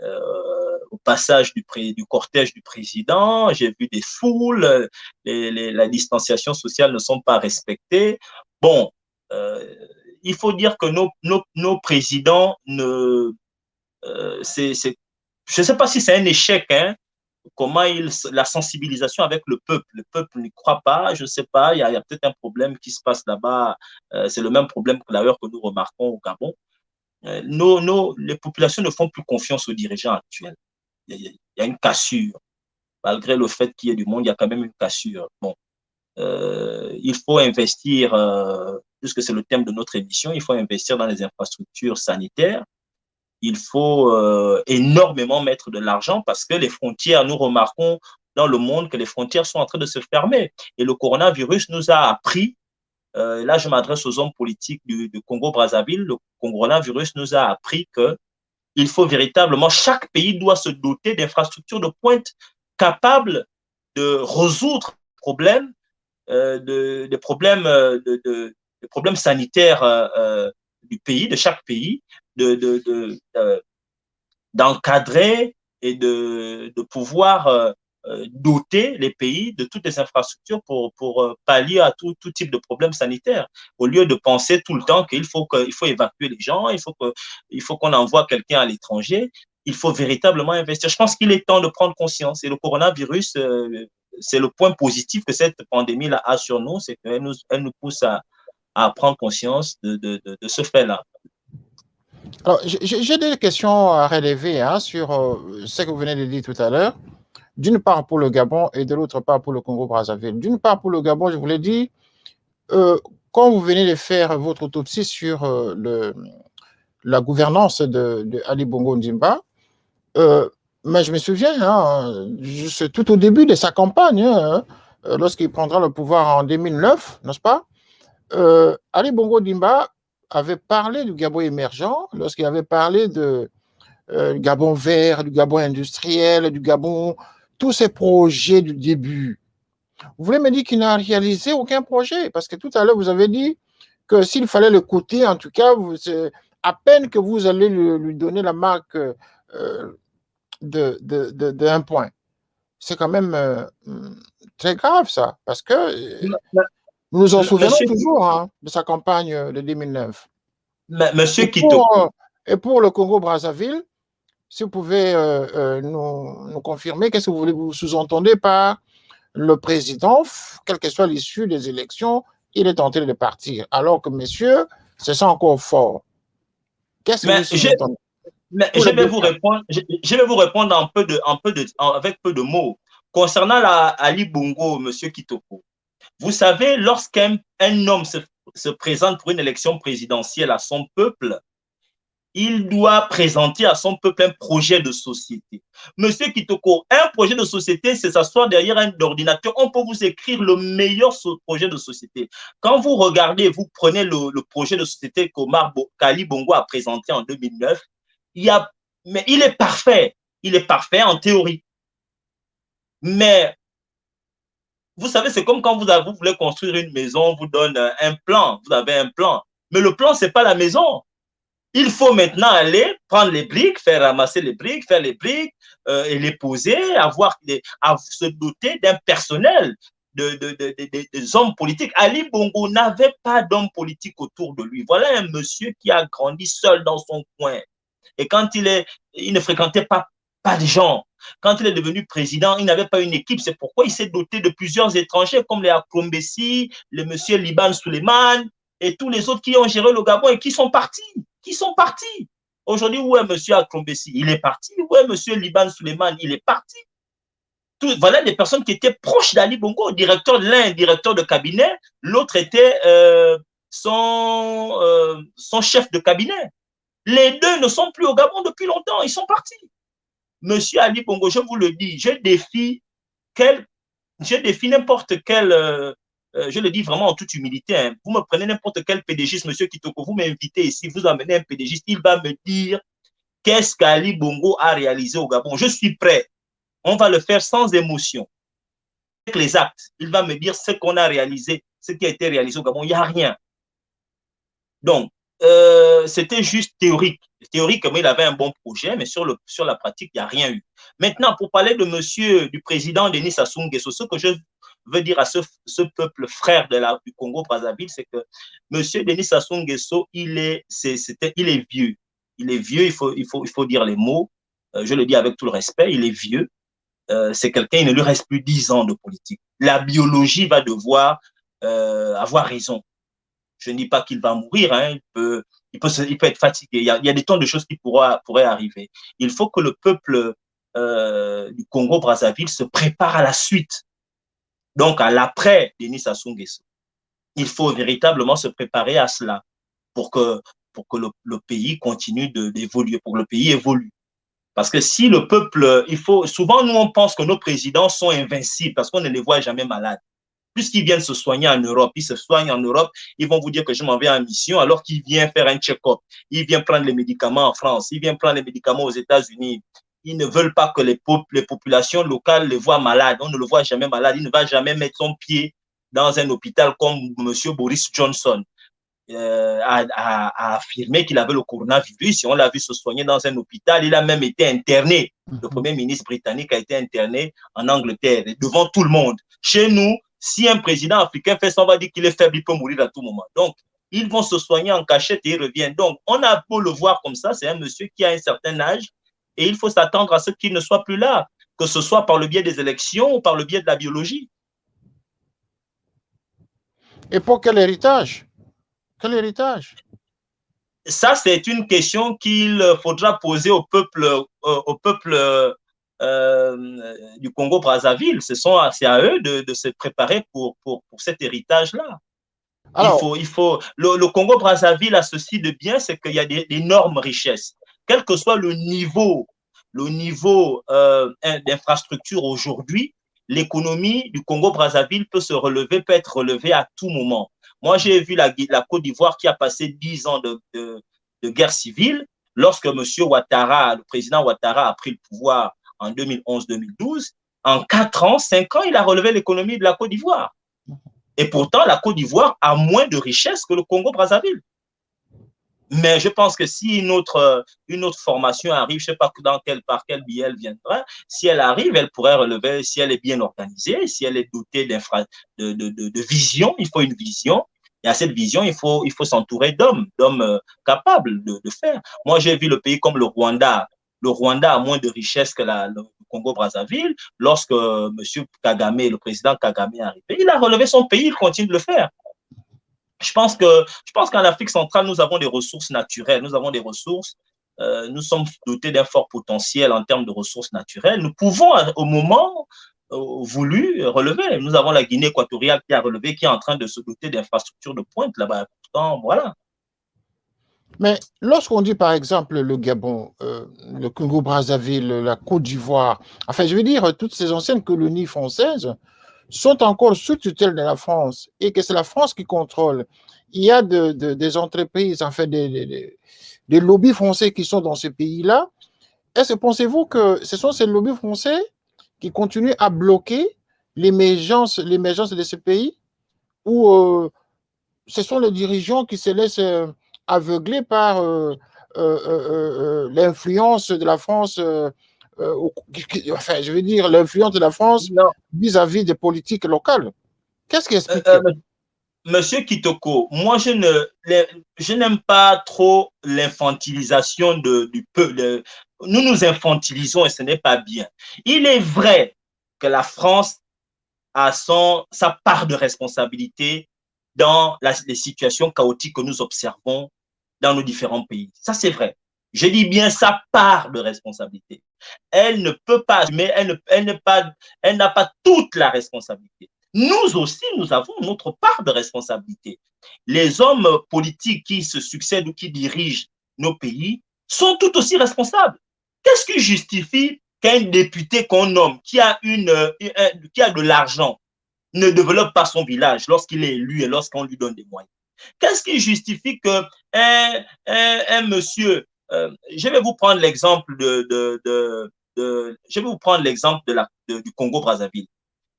au passage du cortège du président. J'ai vu des foules, la distanciation sociale ne sont pas respectées. Bon, il faut dire que nos présidents je ne sais pas si c'est un échec, hein, comment la sensibilisation avec le peuple n'y croit pas, je ne sais pas, il y a peut-être un problème qui se passe là-bas, c'est le même problème d'ailleurs que nous remarquons au Gabon. Les populations ne font plus confiance aux dirigeants actuels. Il y a une cassure, malgré le fait qu'il y ait du monde, il y a quand même une cassure. Bon, il faut investir, puisque c'est le thème de notre émission, il faut investir dans les infrastructures sanitaires. Il faut énormément mettre de l'argent parce que les frontières, nous remarquons dans le monde que les frontières sont en train de se fermer. Et le coronavirus nous a appris, là je m'adresse aux hommes politiques du Congo-Brazzaville, le coronavirus nous a appris qu'il faut véritablement, chaque pays doit se doter d'infrastructures de pointe capables de résoudre problèmes, des problèmes sanitaires du pays, de chaque pays, d'encadrer et de pouvoir doter les pays de toutes les infrastructures pour pallier à tout type de problèmes sanitaires, au lieu de penser tout le temps qu'il faut évacuer les gens, il faut qu'on envoie quelqu'un à l'étranger. Il faut véritablement investir. Je pense qu'il est temps de prendre conscience. Et le coronavirus, c'est le point positif que cette pandémie-là a sur nous, c'est qu'elle nous pousse à prendre conscience de ce fait-là. Alors, j'ai des questions à relever hein, sur ce que vous venez de dire tout à l'heure. D'une part pour le Gabon et de l'autre part pour le Congo-Brazzaville. D'une part pour le Gabon, je voulais dire, quand vous venez de faire votre autopsie sur la gouvernance de Ali Bongo Ondimba, mais je me souviens, hein, juste tout au début de sa campagne, hein, lorsqu'il prendra le pouvoir en 2009, n'est-ce pas? Ali Bongo Ondimba avait parlé du Gabon émergent, lorsqu'il avait parlé du Gabon vert, du Gabon industriel, du Gabon, tous ces projets du début. Vous voulez me dire qu'il n'a réalisé aucun projet? Parce que tout à l'heure, vous avez dit que s'il fallait le coter, en tout cas, c'est à peine que vous allez lui donner la marque de 1 point. C'est quand même très grave, ça, parce que nous nous en souvenons toujours hein, de sa campagne de 2009. Monsieur Kitoko. Et pour le Congo-Brazzaville, si vous pouvez nous confirmer, qu'est-ce que vous sous-entendez par le président, quelle que soit l'issue des élections, il est tenté de partir, alors que messieurs, c'est ça encore fort. Qu'est-ce que vous sous-entendez? Je vais vous répondre avec peu de mots. Concernant Ali Bongo, monsieur Kitoko, vous savez, lorsqu'un homme se présente pour une élection présidentielle à son peuple, il doit présenter à son peuple un projet de société. Monsieur Kitoko, un projet de société, c'est s'asseoir derrière un ordinateur. On peut vous écrire le meilleur projet de société. Quand vous regardez, vous prenez le projet de société qu'Ali Bongo a présenté en 2009, mais il est parfait. Il est parfait en théorie. Mais vous savez, c'est comme quand vous voulez construire une maison, on vous donne un plan, vous avez un plan. Mais le plan, ce n'est pas la maison. Il faut maintenant aller prendre les briques, faire ramasser les briques, faire les briques et les poser, se doter d'un personnel, des hommes politiques. Ali Bongo n'avait pas d'hommes politiques autour de lui. Voilà un monsieur qui a grandi seul dans son coin. Et quand il ne fréquentait pas de gens. Quand il est devenu président, il n'avait pas une équipe. C'est pourquoi il s'est doté de plusieurs étrangers comme les Akombesi, le monsieur Liban Suleiman, et tous les autres qui ont géré le Gabon et qui sont partis. Qui sont partis. Aujourd'hui, où est M. Aklombesi? Il est parti. Où est M. Liban Suleiman? Il est parti. Voilà des personnes qui étaient proches d'Ali Bongo, l'un directeur de cabinet, l'autre était son chef de cabinet. Les deux ne sont plus au Gabon depuis longtemps, ils sont partis. Monsieur Ali Bongo, je vous le dis, je défie n'importe quel, je le dis vraiment en toute humilité, hein, vous me prenez n'importe quel pédégiste, monsieur Kitoko, vous m'invitez ici, vous amenez un pédégiste, il va me dire qu'est-ce qu'Ali Bongo a réalisé au Gabon. Je suis prêt. On va le faire sans émotion. Avec les actes, il va me dire ce qu'on a réalisé, ce qui a été réalisé au Gabon. Il n'y a rien. Donc, c'était juste théorique. Théoriquement, il avait un bon projet, mais sur la pratique, il n'y a rien eu. Maintenant, pour parler du président Denis Sassou Nguesso, ce que je veux dire à ce peuple frère du Congo-Brazzaville, c'est que monsieur Denis Sassou Nguesso, il est vieux. Il est vieux, il faut dire les mots. Je le dis avec tout le respect, il est vieux. C'est quelqu'un, il ne lui reste plus 10 ans de politique. La biologie va devoir avoir raison. Je ne dis pas qu'il va mourir, hein, il peut être fatigué. Il y a des tonnes de choses qui pourraient arriver. Il faut que le peuple du Congo-Brazzaville se prépare à la suite. Donc, à l'après Denis Sassou Nguesso. Il faut véritablement se préparer à cela pour que le pays continue d'évoluer, pour que le pays évolue. Parce que si le peuple, souvent nous on pense que nos présidents sont invincibles parce qu'on ne les voit jamais malades. Puisqu'ils viennent se soigner en Europe, ils se soignent en Europe, ils vont vous dire que je m'en vais en mission alors qu'ils viennent faire un check-up. Ils viennent prendre les médicaments en France, ils viennent prendre les médicaments aux États-Unis. Ils ne veulent pas que les populations locales les voient malades. On ne le voit jamais malade. Il ne va jamais mettre son pied dans un hôpital comme M. Boris Johnson. A affirmé qu'il avait le coronavirus et on l'a vu se soigner dans un hôpital. Il a même été interné. Le premier ministre britannique a été interné en Angleterre devant tout le monde. Chez nous, si un président africain fait ça, on va dire qu'il est faible, il peut mourir à tout moment. Donc, ils vont se soigner en cachette et ils reviennent. Donc, on a beau le voir comme ça, c'est un monsieur qui a un certain âge et il faut s'attendre à ce qu'il ne soit plus là, que ce soit par le biais des élections ou par le biais de la biologie. Et pour quel héritage? Quel héritage? Ça, c'est une question qu'il faudra poser au peuple du Congo-Brazzaville. C'est à eux de se préparer pour cet héritage-là. Le Congo-Brazzaville a ceci de bien, c'est qu'il y a d'énormes richesses. Quel que soit le niveau d'infrastructure aujourd'hui, l'économie du Congo-Brazzaville peut être relevée à tout moment. Moi, j'ai vu la Côte d'Ivoire qui a passé 10 ans de guerre civile. Lorsque M. Ouattara, le président Ouattara a pris le pouvoir en 2011-2012, en 4 ans, 5 ans, il a relevé l'économie de la Côte d'Ivoire. Et pourtant, la Côte d'Ivoire a moins de richesses que le Congo-Brazzaville. Mais je pense que si une autre formation arrive, je ne sais pas par quel biais elle viendra, si elle arrive, elle pourrait relever, si elle est bien organisée, si elle est dotée de vision, il faut une vision. Et à cette vision, il faut s'entourer d'hommes capables de faire. Moi, j'ai vu le pays comme le Rwanda. Le Rwanda a moins de richesses que le Congo-Brazzaville. Lorsque M. Kagame, le président Kagame est arrivé, il a relevé son pays, il continue de le faire. Je pense qu'en Afrique centrale, nous avons des ressources naturelles, nous avons des ressources, nous sommes dotés d'un fort potentiel en termes de ressources naturelles. Nous pouvons, au moment voulu, relever. Nous avons la Guinée équatoriale qui a relevé, qui est en train de se doter d'infrastructures de pointe là-bas. Pourtant, voilà. Mais lorsqu'on dit par exemple le Gabon, le Congo-Brazzaville, la Côte d'Ivoire, enfin je veux dire toutes ces anciennes colonies françaises sont encore sous tutelle de la France et que c'est la France qui contrôle. Il y a des entreprises, enfin des lobbies français qui sont dans ces pays-là. Est-ce que pensez-vous que ce sont ces lobbies français qui continuent à bloquer l'émergence de ces pays ou ce sont les dirigeants qui se laissent aveugler par l'influence de la France enfin, je veux dire, l'influence de la France vis-à-vis des politiques locales. Qu'est-ce qui explique? Monsieur Kitoko, moi, je n'aime pas trop l'infantilisation du peuple. Nous nous infantilisons et ce n'est pas bien. Il est vrai que la France a sa part de responsabilité dans les situations chaotiques que nous observons dans nos différents pays. Ça, c'est vrai. Je dis bien sa part de responsabilité. Elle ne peut pas assumer, elle n'a pas toute la responsabilité. Nous aussi, nous avons notre part de responsabilité. Les hommes politiques qui se succèdent ou qui dirigent nos pays sont tout aussi responsables. Qu'est-ce qui justifie qu'un député qu'on nomme, qui a de l'argent, ne développe pas son village lorsqu'il est élu et lorsqu'on lui donne des moyens? Qu'est-ce qui justifie que un monsieur, je vais vous prendre l'exemple je vais vous prendre l'exemple du Congo-Brazzaville.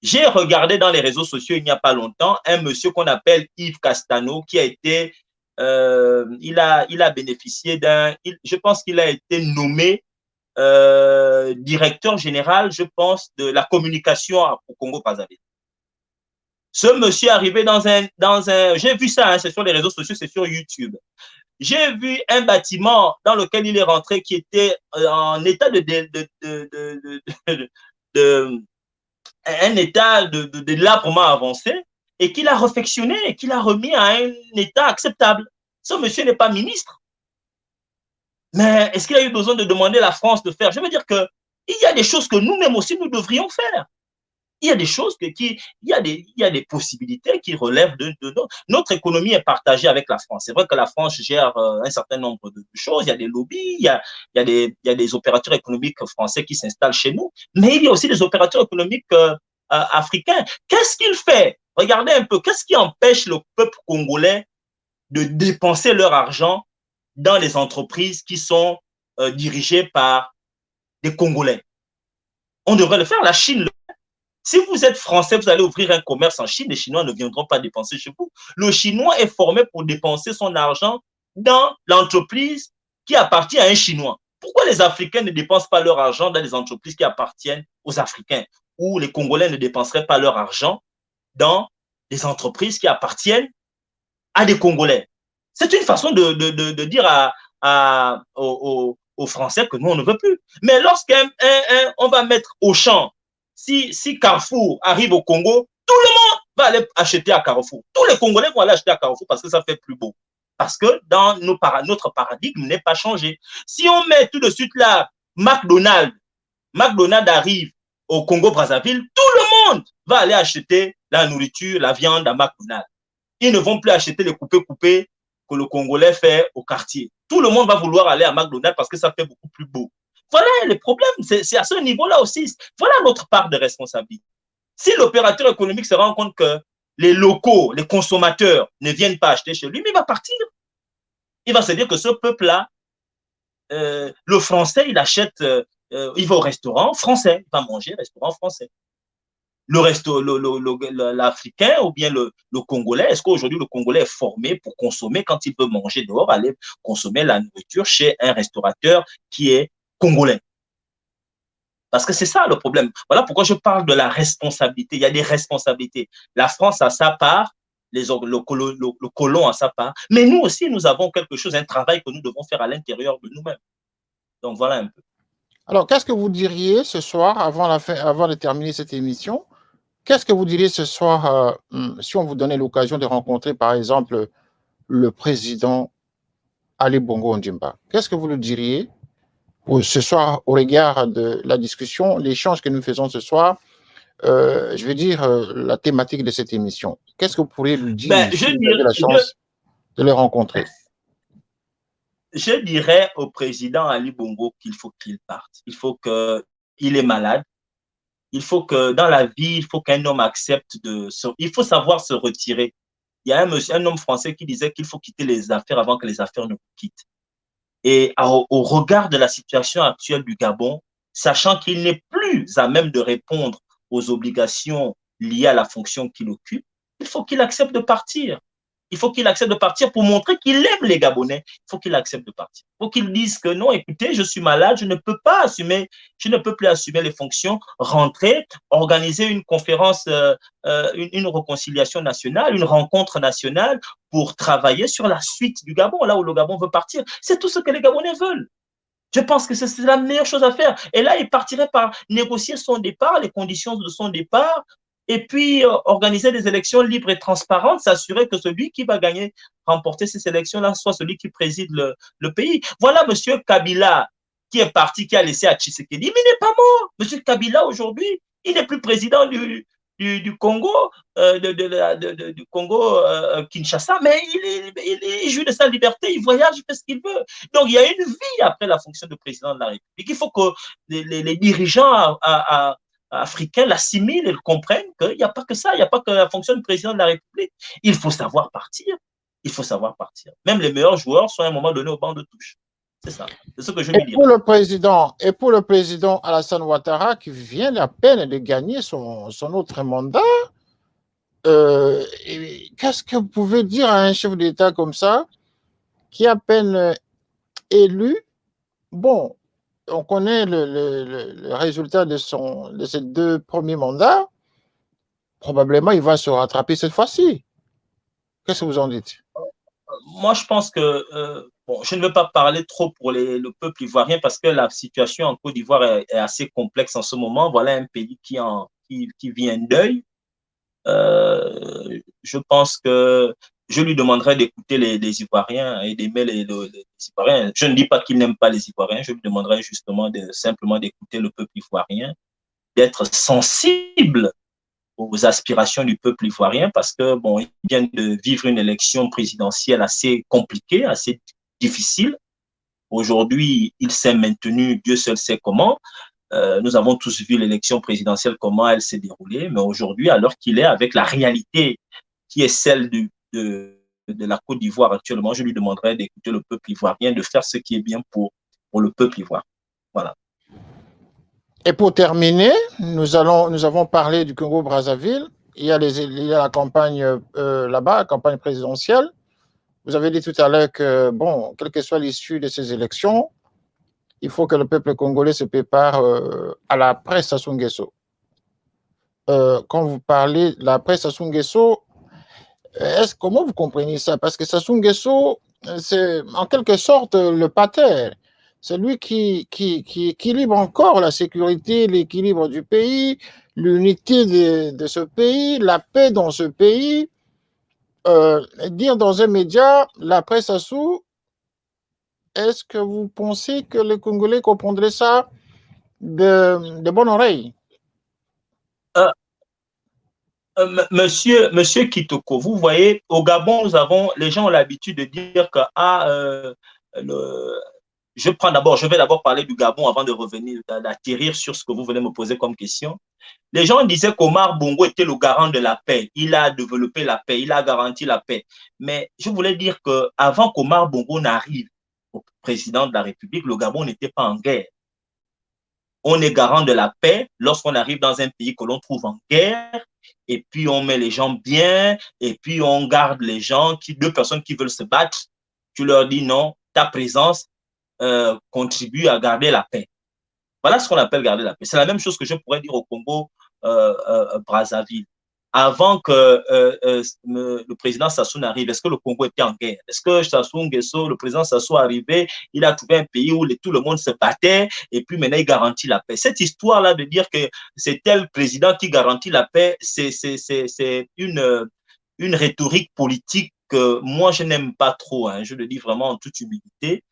J'ai regardé dans les réseaux sociaux il n'y a pas longtemps un monsieur qu'on appelle Yves Castano qui a été, il a bénéficié je pense qu'il a été nommé directeur général, je pense, de la communication au Congo-Brazzaville. Ce monsieur est arrivé dans un j'ai vu ça, hein, c'est sur les réseaux sociaux, c'est sur YouTube. J'ai vu un bâtiment dans lequel il est rentré qui était en état un état de délabrement avancé et qu'il a réfectionné et qu'il a remis à un état acceptable. Ce monsieur n'est pas ministre. Mais est-ce qu'il a eu besoin de demander à la France de faire? Je veux dire qu'il y a des choses que nous-mêmes aussi, nous devrions faire. Il y a des choses il y a des possibilités qui relèvent de notre économie est partagée avec la France. C'est vrai que la France gère un certain nombre de choses. Il y a des lobbies, il y a des opérateurs économiques français qui s'installent chez nous, mais il y a aussi des opérateurs économiques africains. Qu'est-ce qu'ils font? Regardez un peu, qu'est-ce qui empêche le peuple congolais de dépenser leur argent dans les entreprises qui sont dirigées par des Congolais? On devrait le faire. La Chine le fait. Si vous êtes français, vous allez ouvrir un commerce en Chine, les Chinois ne viendront pas dépenser chez vous. Le Chinois est formé pour dépenser son argent dans l'entreprise qui appartient à un Chinois. Pourquoi les Africains ne dépensent pas leur argent dans les entreprises qui appartiennent aux Africains? Ou les Congolais ne dépenseraient pas leur argent dans des entreprises qui appartiennent à des Congolais? C'est une façon de dire aux Français que nous, on ne veut plus. Mais lorsqu'on va mettre Auchan, si Carrefour arrive au Congo, tout le monde va aller acheter à Carrefour. Tous les Congolais vont aller acheter à Carrefour parce que ça fait plus beau. Parce que dans notre paradigme n'est pas changé. Si on met tout de suite là, McDonald's arrive au Congo-Brazzaville, tout le monde va aller acheter la nourriture, la viande à McDonald's. Ils ne vont plus acheter les coupés que le Congolais fait au quartier. Tout le monde va vouloir aller à McDonald's parce que ça fait beaucoup plus beau. Voilà les problèmes, c'est à ce niveau-là aussi. Voilà notre part de responsabilité. Si l'opérateur économique se rend compte que les locaux, les consommateurs ne viennent pas acheter chez lui, mais il va partir. Il va se dire que ce peuple-là, le français, il achète, il va au restaurant français, il va manger au restaurant français. L'Africain ou bien le Congolais, est-ce qu'aujourd'hui le Congolais est formé pour consommer quand il veut manger dehors, aller consommer la nourriture chez un restaurateur qui est congolais? Parce que c'est ça le problème. Voilà pourquoi je parle de la responsabilité. Il y a des responsabilités. La France a sa part, le colon a sa part, mais nous aussi, nous avons quelque chose, un travail que nous devons faire à l'intérieur de nous-mêmes. Donc voilà un peu. Alors, qu'est-ce que vous diriez ce soir, avant de terminer cette émission, qu'est-ce que vous diriez ce soir si on vous donnait l'occasion de rencontrer, par exemple, le président Ali Bongo Ondimba? Qu'est-ce que vous lui diriez ce soir au regard de la discussion, l'échange que nous faisons ce soir, je veux dire la thématique de cette émission? Qu'est-ce que vous pourriez lui dire si vous avez la chance de le rencontrer? Je dirais au président Ali Bongo qu'il faut qu'il parte. Il est malade. Il faut que dans la vie, il faut qu'un homme accepte il faut savoir se retirer. Il y a un homme français qui disait qu'il faut quitter les affaires avant que les affaires ne vous quittent. Et au regard de la situation actuelle du Gabon, sachant qu'il n'est plus à même de répondre aux obligations liées à la fonction qu'il occupe, il faut qu'il accepte de partir. Il faut qu'il accepte de partir pour montrer qu'il aime les Gabonais. Il faut qu'il accepte de partir. Il faut qu'il dise que non, écoutez, je suis malade, je ne peux plus assumer les fonctions, rentrer, organiser une conférence, une réconciliation nationale, une rencontre nationale pour travailler sur la suite du Gabon, là où le Gabon veut partir. C'est tout ce que les Gabonais veulent. Je pense que c'est la meilleure chose à faire. Et là, il partirait par négocier son départ, les conditions de son départ, et puis organiser des élections libres et transparentes, s'assurer que celui qui va gagner, remporter ces élections-là, soit celui qui préside le pays. Voilà M. Kabila qui est parti, qui a laissé à Tshisekedi, mais il n'est pas mort. M. Kabila, aujourd'hui, il n'est plus président du Congo, du Congo Kinshasa, mais il jouit de sa liberté, il voyage, il fait ce qu'il veut. Donc, il y a une vie après la fonction de président de la République. Il faut que les dirigeants africains l'assimilent et le comprennent qu'il n'y a pas que ça, il n'y a pas que la fonction de président de la République. Il faut savoir partir. Il faut savoir partir. Même les meilleurs joueurs sont à un moment donné au banc de touche. C'est ça. C'est ce que je lui dis. Et pour le président Alassane Ouattara, qui vient à peine de gagner son autre mandat, qu'est-ce que vous pouvez dire à un chef d'État comme ça, qui est à peine élu? Bon, on connaît le résultat de ses 2 premiers mandats. Probablement, il va se rattraper cette fois-ci. Qu'est-ce que vous en dites? Moi, je pense que bon, je ne veux pas parler trop pour le peuple ivoirien parce que la situation en Côte d'Ivoire est assez complexe en ce moment. Voilà un pays qui vit un deuil. Je pense que je lui demanderai d'écouter les Ivoiriens et d'aimer les Ivoiriens. Je ne dis pas qu'il n'aime pas les Ivoiriens, je lui demanderai justement simplement d'écouter le peuple ivoirien, d'être sensible aux aspirations du peuple ivoirien parce que bon, il vient de vivre une élection présidentielle assez compliquée, assez difficile. Aujourd'hui, il s'est maintenu, Dieu seul sait comment. Nous avons tous vu l'élection présidentielle, comment elle s'est déroulée, mais aujourd'hui, alors qu'il est avec la réalité qui est celle de la Côte d'Ivoire actuellement, je lui demanderai d'écouter le peuple ivoirien, de faire ce qui est bien pour le peuple ivoirien. Voilà. Et pour terminer, nous avons parlé du Congo-Brazzaville. Il y a la campagne là-bas, la campagne présidentielle. Vous avez dit tout à l'heure que, bon, quelle que soit l'issue de ces élections, il faut que le peuple congolais se prépare à la presse Sassou Nguesso. Quand vous parlez de la presse Sassou Nguesso, comment vous comprenez ça? Parce que Sassou Nguesso, c'est en quelque sorte le pater. C'est lui qui équilibre encore la sécurité, l'équilibre du pays, l'unité de ce pays, la paix dans ce pays. Dire dans un média, la presse Sassou, est-ce que vous pensez que les Congolais comprendraient ça de bonne oreille? Monsieur Kitoko, vous voyez, au Gabon, les gens ont l'habitude de dire que je vais d'abord parler du Gabon avant de revenir, d'atterrir sur ce que vous venez me poser comme question. Les gens disaient qu'Omar Bongo était le garant de la paix. Il a développé la paix, il a garanti la paix. Mais je voulais dire qu'avant qu'Omar Bongo n'arrive au président de la République, le Gabon n'était pas en guerre. On est garant de la paix lorsqu'on arrive dans un pays que l'on trouve en guerre, et puis on met les gens bien, et puis on garde les gens, 2 personnes qui veulent se battre, tu leur dis non, ta présence contribue à garder la paix. Voilà ce qu'on appelle garder la paix. C'est la même chose que je pourrais dire au Congo Brazzaville. Avant que le président Sassou n'arrive, est-ce que le Congo était en guerre? Est-ce que Sassou Nguesso, le président Sassou arrivé, il a trouvé un pays où tout le monde se battait et puis maintenant il garantit la paix? Cette histoire-là de dire que c'est tel président qui garantit la paix, c'est une rhétorique politique que moi je n'aime pas trop, hein, je le dis vraiment en toute humilité.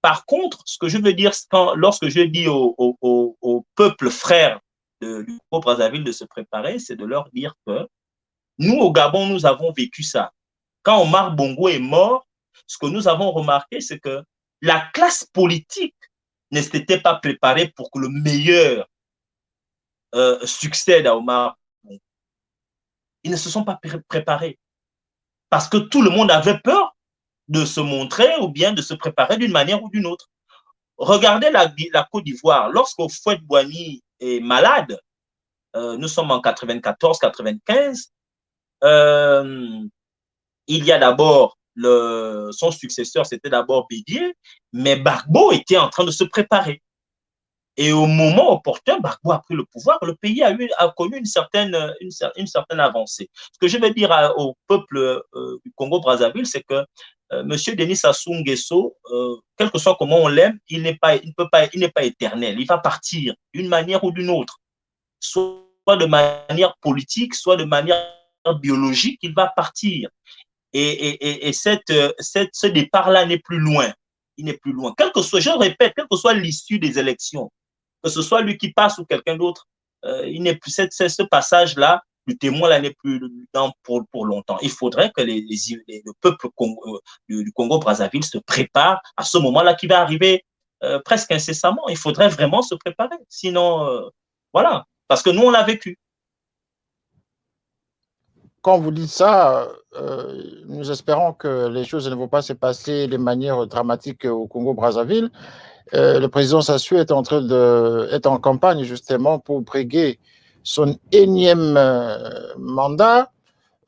Par contre, ce que je veux dire, lorsque je dis au peuple frère du Congo-Brazzaville de se préparer, c'est de leur dire que nous, au Gabon, nous avons vécu ça. Quand Omar Bongo est mort, ce que nous avons remarqué, c'est que la classe politique ne s'était pas préparée pour que le meilleur succède à Omar Bongo. Ils ne se sont pas préparés parce que tout le monde avait peur de se montrer ou bien de se préparer d'une manière ou d'une autre. Regardez la Côte d'Ivoire. Lorsque Houphouët-Boigny est malade, nous sommes en 94-95, il y a d'abord son successeur, c'était d'abord Bédié, mais Gbagbo était en train de se préparer. Et au moment opportun, Gbagbo a pris le pouvoir, le pays a connu une certaine avancée. Ce que je veux dire au peuple du Congo-Brazzaville, c'est que Monsieur Denis Sassou Nguesso, quel que soit comment on l'aime, il n'est pas éternel. Il va partir d'une manière ou d'une autre. Soit soit de manière politique, soit de manière biologique, il va partir. Et ce départ-là n'est plus loin. Il n'est plus loin. Quel que soit, je répète, quelle que soit l'issue des élections, que ce soit lui qui passe ou quelqu'un d'autre, il n'est plus ce passage-là, le témoin là n'est plus dans pour longtemps. Il faudrait que le peuple du Congo-Brazzaville se prépare à ce moment-là qui va arriver presque incessamment. Il faudrait vraiment se préparer. Sinon, voilà. Parce que nous, on l'a vécu. Quand vous dites ça, nous espérons que les choses ne vont pas se passer de manière dramatique au Congo-Brazzaville. Le président Sassou est en campagne justement pour briguer son énième mandat.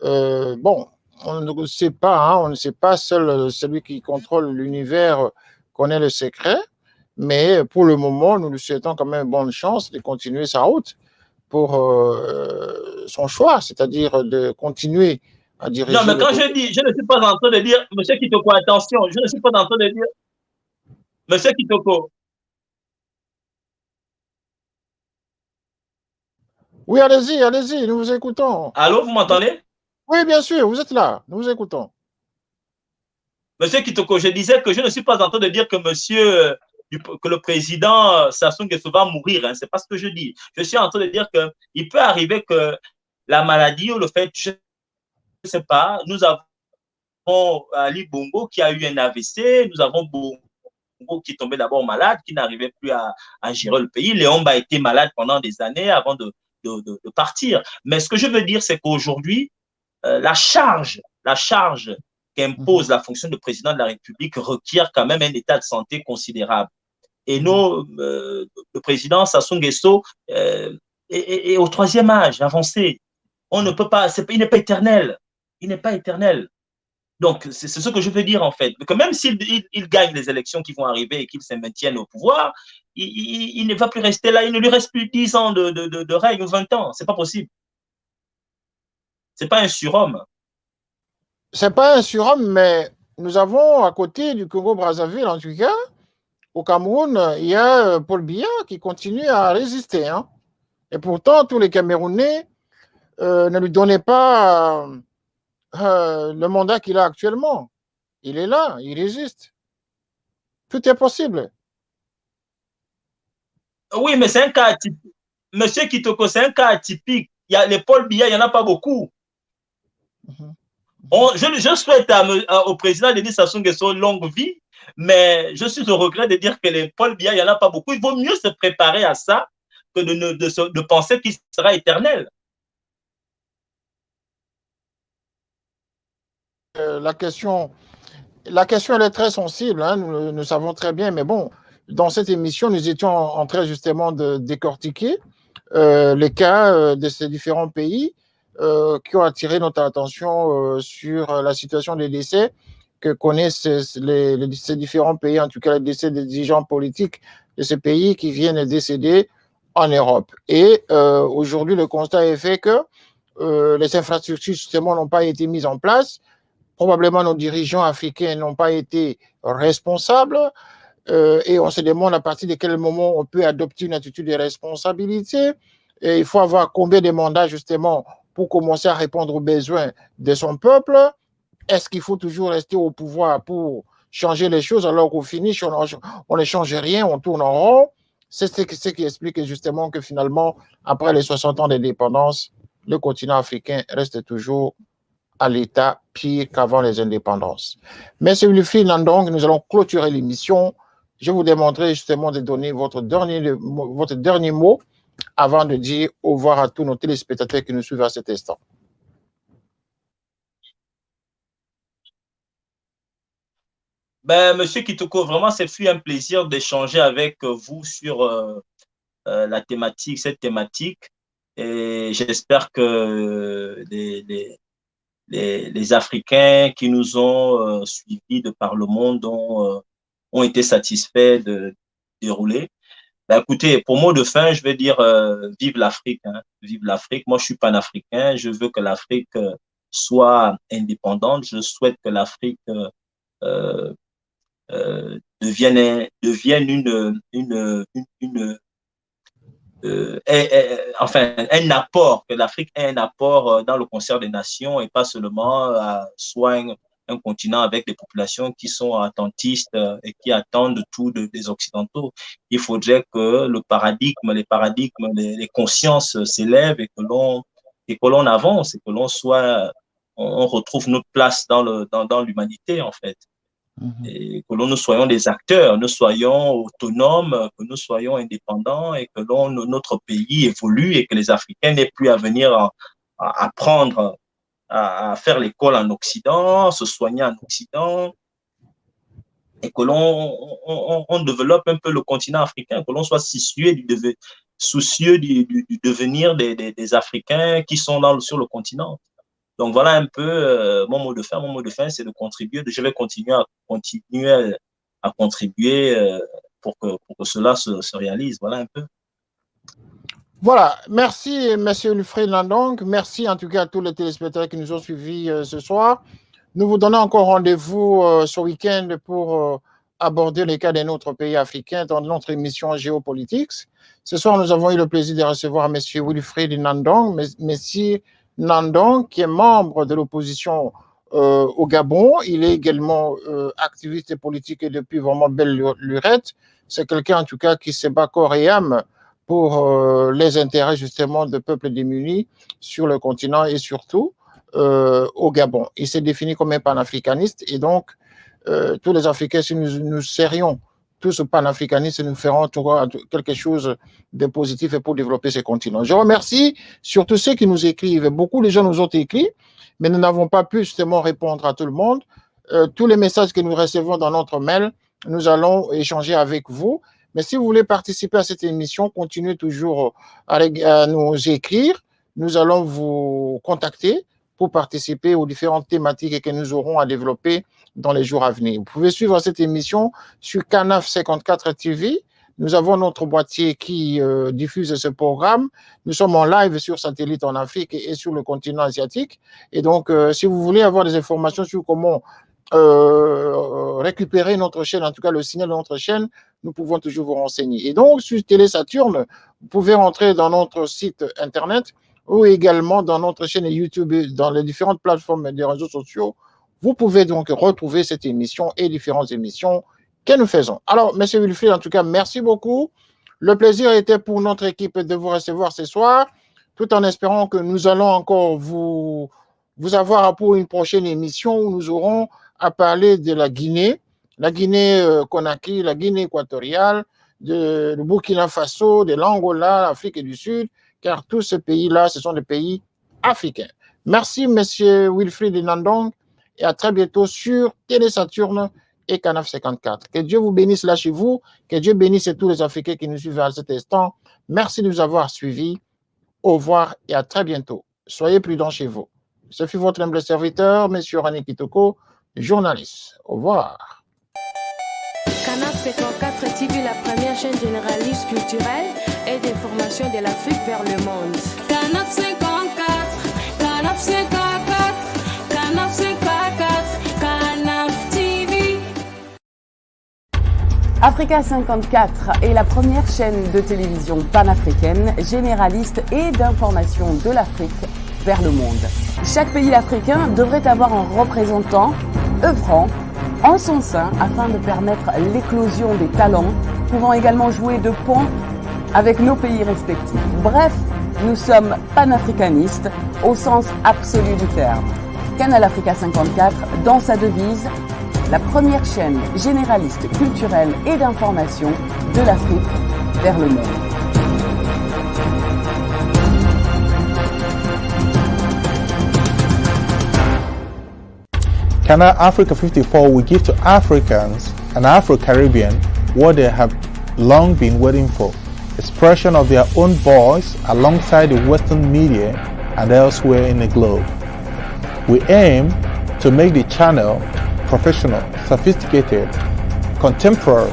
Bon, on ne sait pas, hein, on ne sait pas, seul celui qui contrôle l'univers connaît le secret, mais pour le moment, nous lui souhaitons quand même bonne chance de continuer sa route pour son choix, c'est-à-dire de continuer à diriger. Non, mais quand je dis, je ne suis pas en train de dire, monsieur Kitoko, attention, je ne suis pas en train de dire, monsieur Kitoko. Oui, allez-y, allez-y, nous vous écoutons. Allô, vous m'entendez? Oui, bien sûr, vous êtes là, nous vous écoutons. Monsieur Kitoko, je disais que je ne suis pas en train de dire que que le président Sassou Nguesso va mourir, hein, c'est pas ce que je dis. Je suis en train de dire qu'il peut arriver que la maladie ou le fait, je ne sais pas, nous avons Ali Bongo qui a eu un AVC, nous avons Bongo qui est tombé d'abord malade, qui n'arrivait plus à gérer le pays. Léon a été malade pendant des années avant de partir. Mais ce que je veux dire, c'est qu'aujourd'hui, la charge qu'impose la fonction de président de la République requiert quand même un état de santé considérable. Et le président Sassou Nguesso est au 3e âge, avancé. On ne peut pas, il n'est pas éternel. Il n'est pas éternel. Donc, c'est ce que je veux dire en fait. Que même s'il gagne les élections qui vont arriver et qu'il se maintienne au pouvoir, il ne va plus rester là. Il ne lui reste plus 10 ans de règne ou 20 ans. C'est pas possible. C'est pas un surhomme. C'est pas un surhomme, mais nous avons à côté du Congo-Brazzaville, en tout cas, au Cameroun, il y a Paul Biya qui continue à résister. Hein. Et pourtant, tous les Camerounais ne lui donnaient pas le mandat qu'il a actuellement. Il est là, il résiste. Tout est possible. Oui, mais c'est un cas atypique. Monsieur Kitoko, c'est un cas atypique. Il y a les Paul Biya, il n'y en a pas beaucoup. Je souhaite au président Denis Sassou Nguesso longue vie, mais je suis au regret de dire que les Paul Biya, il n'y en a pas beaucoup. Il vaut mieux se préparer à ça que de penser qu'il sera éternel. La question, elle est très sensible, hein, nous savons très bien, mais bon, dans cette émission, nous étions en train justement de décortiquer les cas de ces différents pays qui ont attiré notre attention sur la situation des décès que connaissent ces différents pays, en tout cas les décès des dirigeants politiques de ces pays qui viennent de décéder en Europe. Et aujourd'hui, le constat est fait que les infrastructures, justement, n'ont pas été mises en place. Probablement, nos dirigeants africains n'ont pas été responsables. Et on se demande à partir de quel moment on peut adopter une attitude de responsabilité. Et il faut avoir combien de mandats, justement, pour commencer à répondre aux besoins de son peuple. Est-ce qu'il faut toujours rester au pouvoir pour changer les choses alors qu'au finish, on ne change rien, on tourne en rond? C'est ce qui explique justement que finalement, après les 60 ans d'indépendance, le continent africain reste toujours à l'état pire qu'avant les indépendances. Merci Wilfried Nandong, nous allons clôturer l'émission. Je vous demanderai justement de donner votre dernier mot avant de dire au revoir à tous nos téléspectateurs qui nous suivent à cet instant. Ben, Monsieur Kitoko, vraiment, c'est fut un plaisir d'échanger avec vous sur la thématique, cette thématique. Et j'espère que les Africains qui nous ont suivis de par le monde ont été satisfaits de dérouler. Ben, écoutez, pour mot de fin, je vais dire vive l'Afrique, hein, vive l'Afrique. Moi, je suis panafricain. Je veux que l'Afrique soit indépendante. Je souhaite que l'Afrique devienne un apport, que l'Afrique ait un apport dans le concert des nations et pas seulement soit un continent avec des populations qui sont attentistes et qui attendent tout des Occidentaux. Il faudrait que les consciences s'élèvent et que l'on avance et que on retrouve notre place dans l'humanité, en fait. Et que nous soyons des acteurs, nous soyons autonomes, que nous soyons indépendants et que notre pays évolue et que les Africains n'aient plus à venir à apprendre à faire l'école en Occident, se soigner en Occident, et que l'on développe un peu le continent africain, que l'on soit soucieux du devenir des Africains qui sont sur le continent. Donc voilà un peu mon mot de fin. Mon mot de fin, c'est de contribuer. Je vais continuer à contribuer pour que cela se réalise. Voilà un peu. Voilà, merci M. Wilfried Ndong. Merci en tout cas à tous les téléspectateurs qui nous ont suivis ce soir. Nous vous donnons encore rendez-vous ce week-end pour aborder les cas de notre pays africain dans notre émission Géopolitics. Ce soir, nous avons eu le plaisir de recevoir M. Wilfried Ndong, Ndong, qui est membre de l'opposition au Gabon. Il est également activiste politique et depuis vraiment belle lurette. C'est quelqu'un en tout cas qui se bat corps et âme pour les intérêts justement de peuples démunis sur le continent et surtout au Gabon. Il s'est défini comme un panafricaniste et donc tous les Africains, si nous serions tous panafricanistes, nous ferons quelque chose de positif pour développer ce continent. Je remercie surtout ceux qui nous écrivent. Beaucoup de gens nous ont écrit, mais nous n'avons pas pu justement répondre à tout le monde. Tous les messages que nous recevons dans notre mail, nous allons échanger avec vous. Mais si vous voulez participer à cette émission, continuez toujours à nous écrire. Nous allons vous contacter pour participer aux différentes thématiques que nous aurons à développer dans les jours à venir. Vous pouvez suivre cette émission sur Canaf 54 TV. Nous avons notre boîtier qui diffuse ce programme. Nous sommes en live sur satellite en Afrique et sur le continent asiatique. Et donc, si vous voulez avoir des informations sur comment récupérer notre chaîne, en tout cas le signal de notre chaîne, nous pouvons toujours vous renseigner. Et donc, sur Télé Saturne, vous pouvez rentrer dans notre site internet ou également dans notre chaîne YouTube, dans les différentes plateformes des réseaux sociaux. Vous pouvez donc retrouver cette émission et différentes émissions que nous faisons. Alors, M. Wilfried, en tout cas, merci beaucoup. Le plaisir était pour notre équipe de vous recevoir ce soir, tout en espérant que nous allons encore vous avoir pour une prochaine émission où nous aurons à parler de la Guinée Conakry, la Guinée équatoriale, de Burkina Faso, de l'Angola, l'Afrique du Sud, car tous ces pays-là, ce sont des pays africains. Merci, M. Wilfried Ndong, et à très bientôt sur Télé Saturne et Canaf 54. Que Dieu vous bénisse là chez vous, que Dieu bénisse tous les Africains qui nous suivent à cet instant. Merci de nous avoir suivis. Au revoir et à très bientôt. Soyez prudents chez vous. Ce fut votre humble serviteur, M. Rani Kitoko, journaliste. Au revoir. Canaf 54 TV, la première chaîne généraliste culturelle et d'information de l'Afrique vers le monde. Canaf 54, Canaf 54, Canaf 54, Canaf TV. Africa 54 est la première chaîne de télévision panafricaine, généraliste et d'information de l'Afrique vers le monde. Chaque pays africain devrait avoir un représentant œuvrant en son sein afin de permettre l'éclosion des talents, pouvant également jouer de pont avec nos pays respectifs. Bref, nous sommes panafricanistes au sens absolu du terme. Canal Africa 54, dans sa devise, la première chaîne généraliste culturelle et d'information de l'Afrique vers le monde. Canal Africa 54 will give to Africans and Afro-Caribbean what they have long been waiting for, expression of their own voice alongside the Western media and elsewhere in the globe. We aim to make the channel professional, sophisticated, contemporary.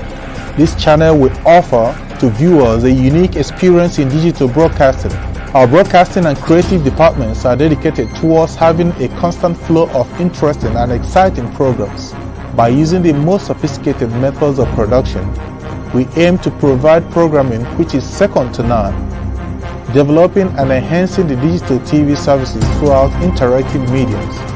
This channel will offer to viewers a unique experience in digital broadcasting. Our broadcasting and creative departments are dedicated towards having a constant flow of interesting and exciting programs. By using the most sophisticated methods of production, we aim to provide programming which is second to none developing and enhancing the digital TV services throughout interactive mediums.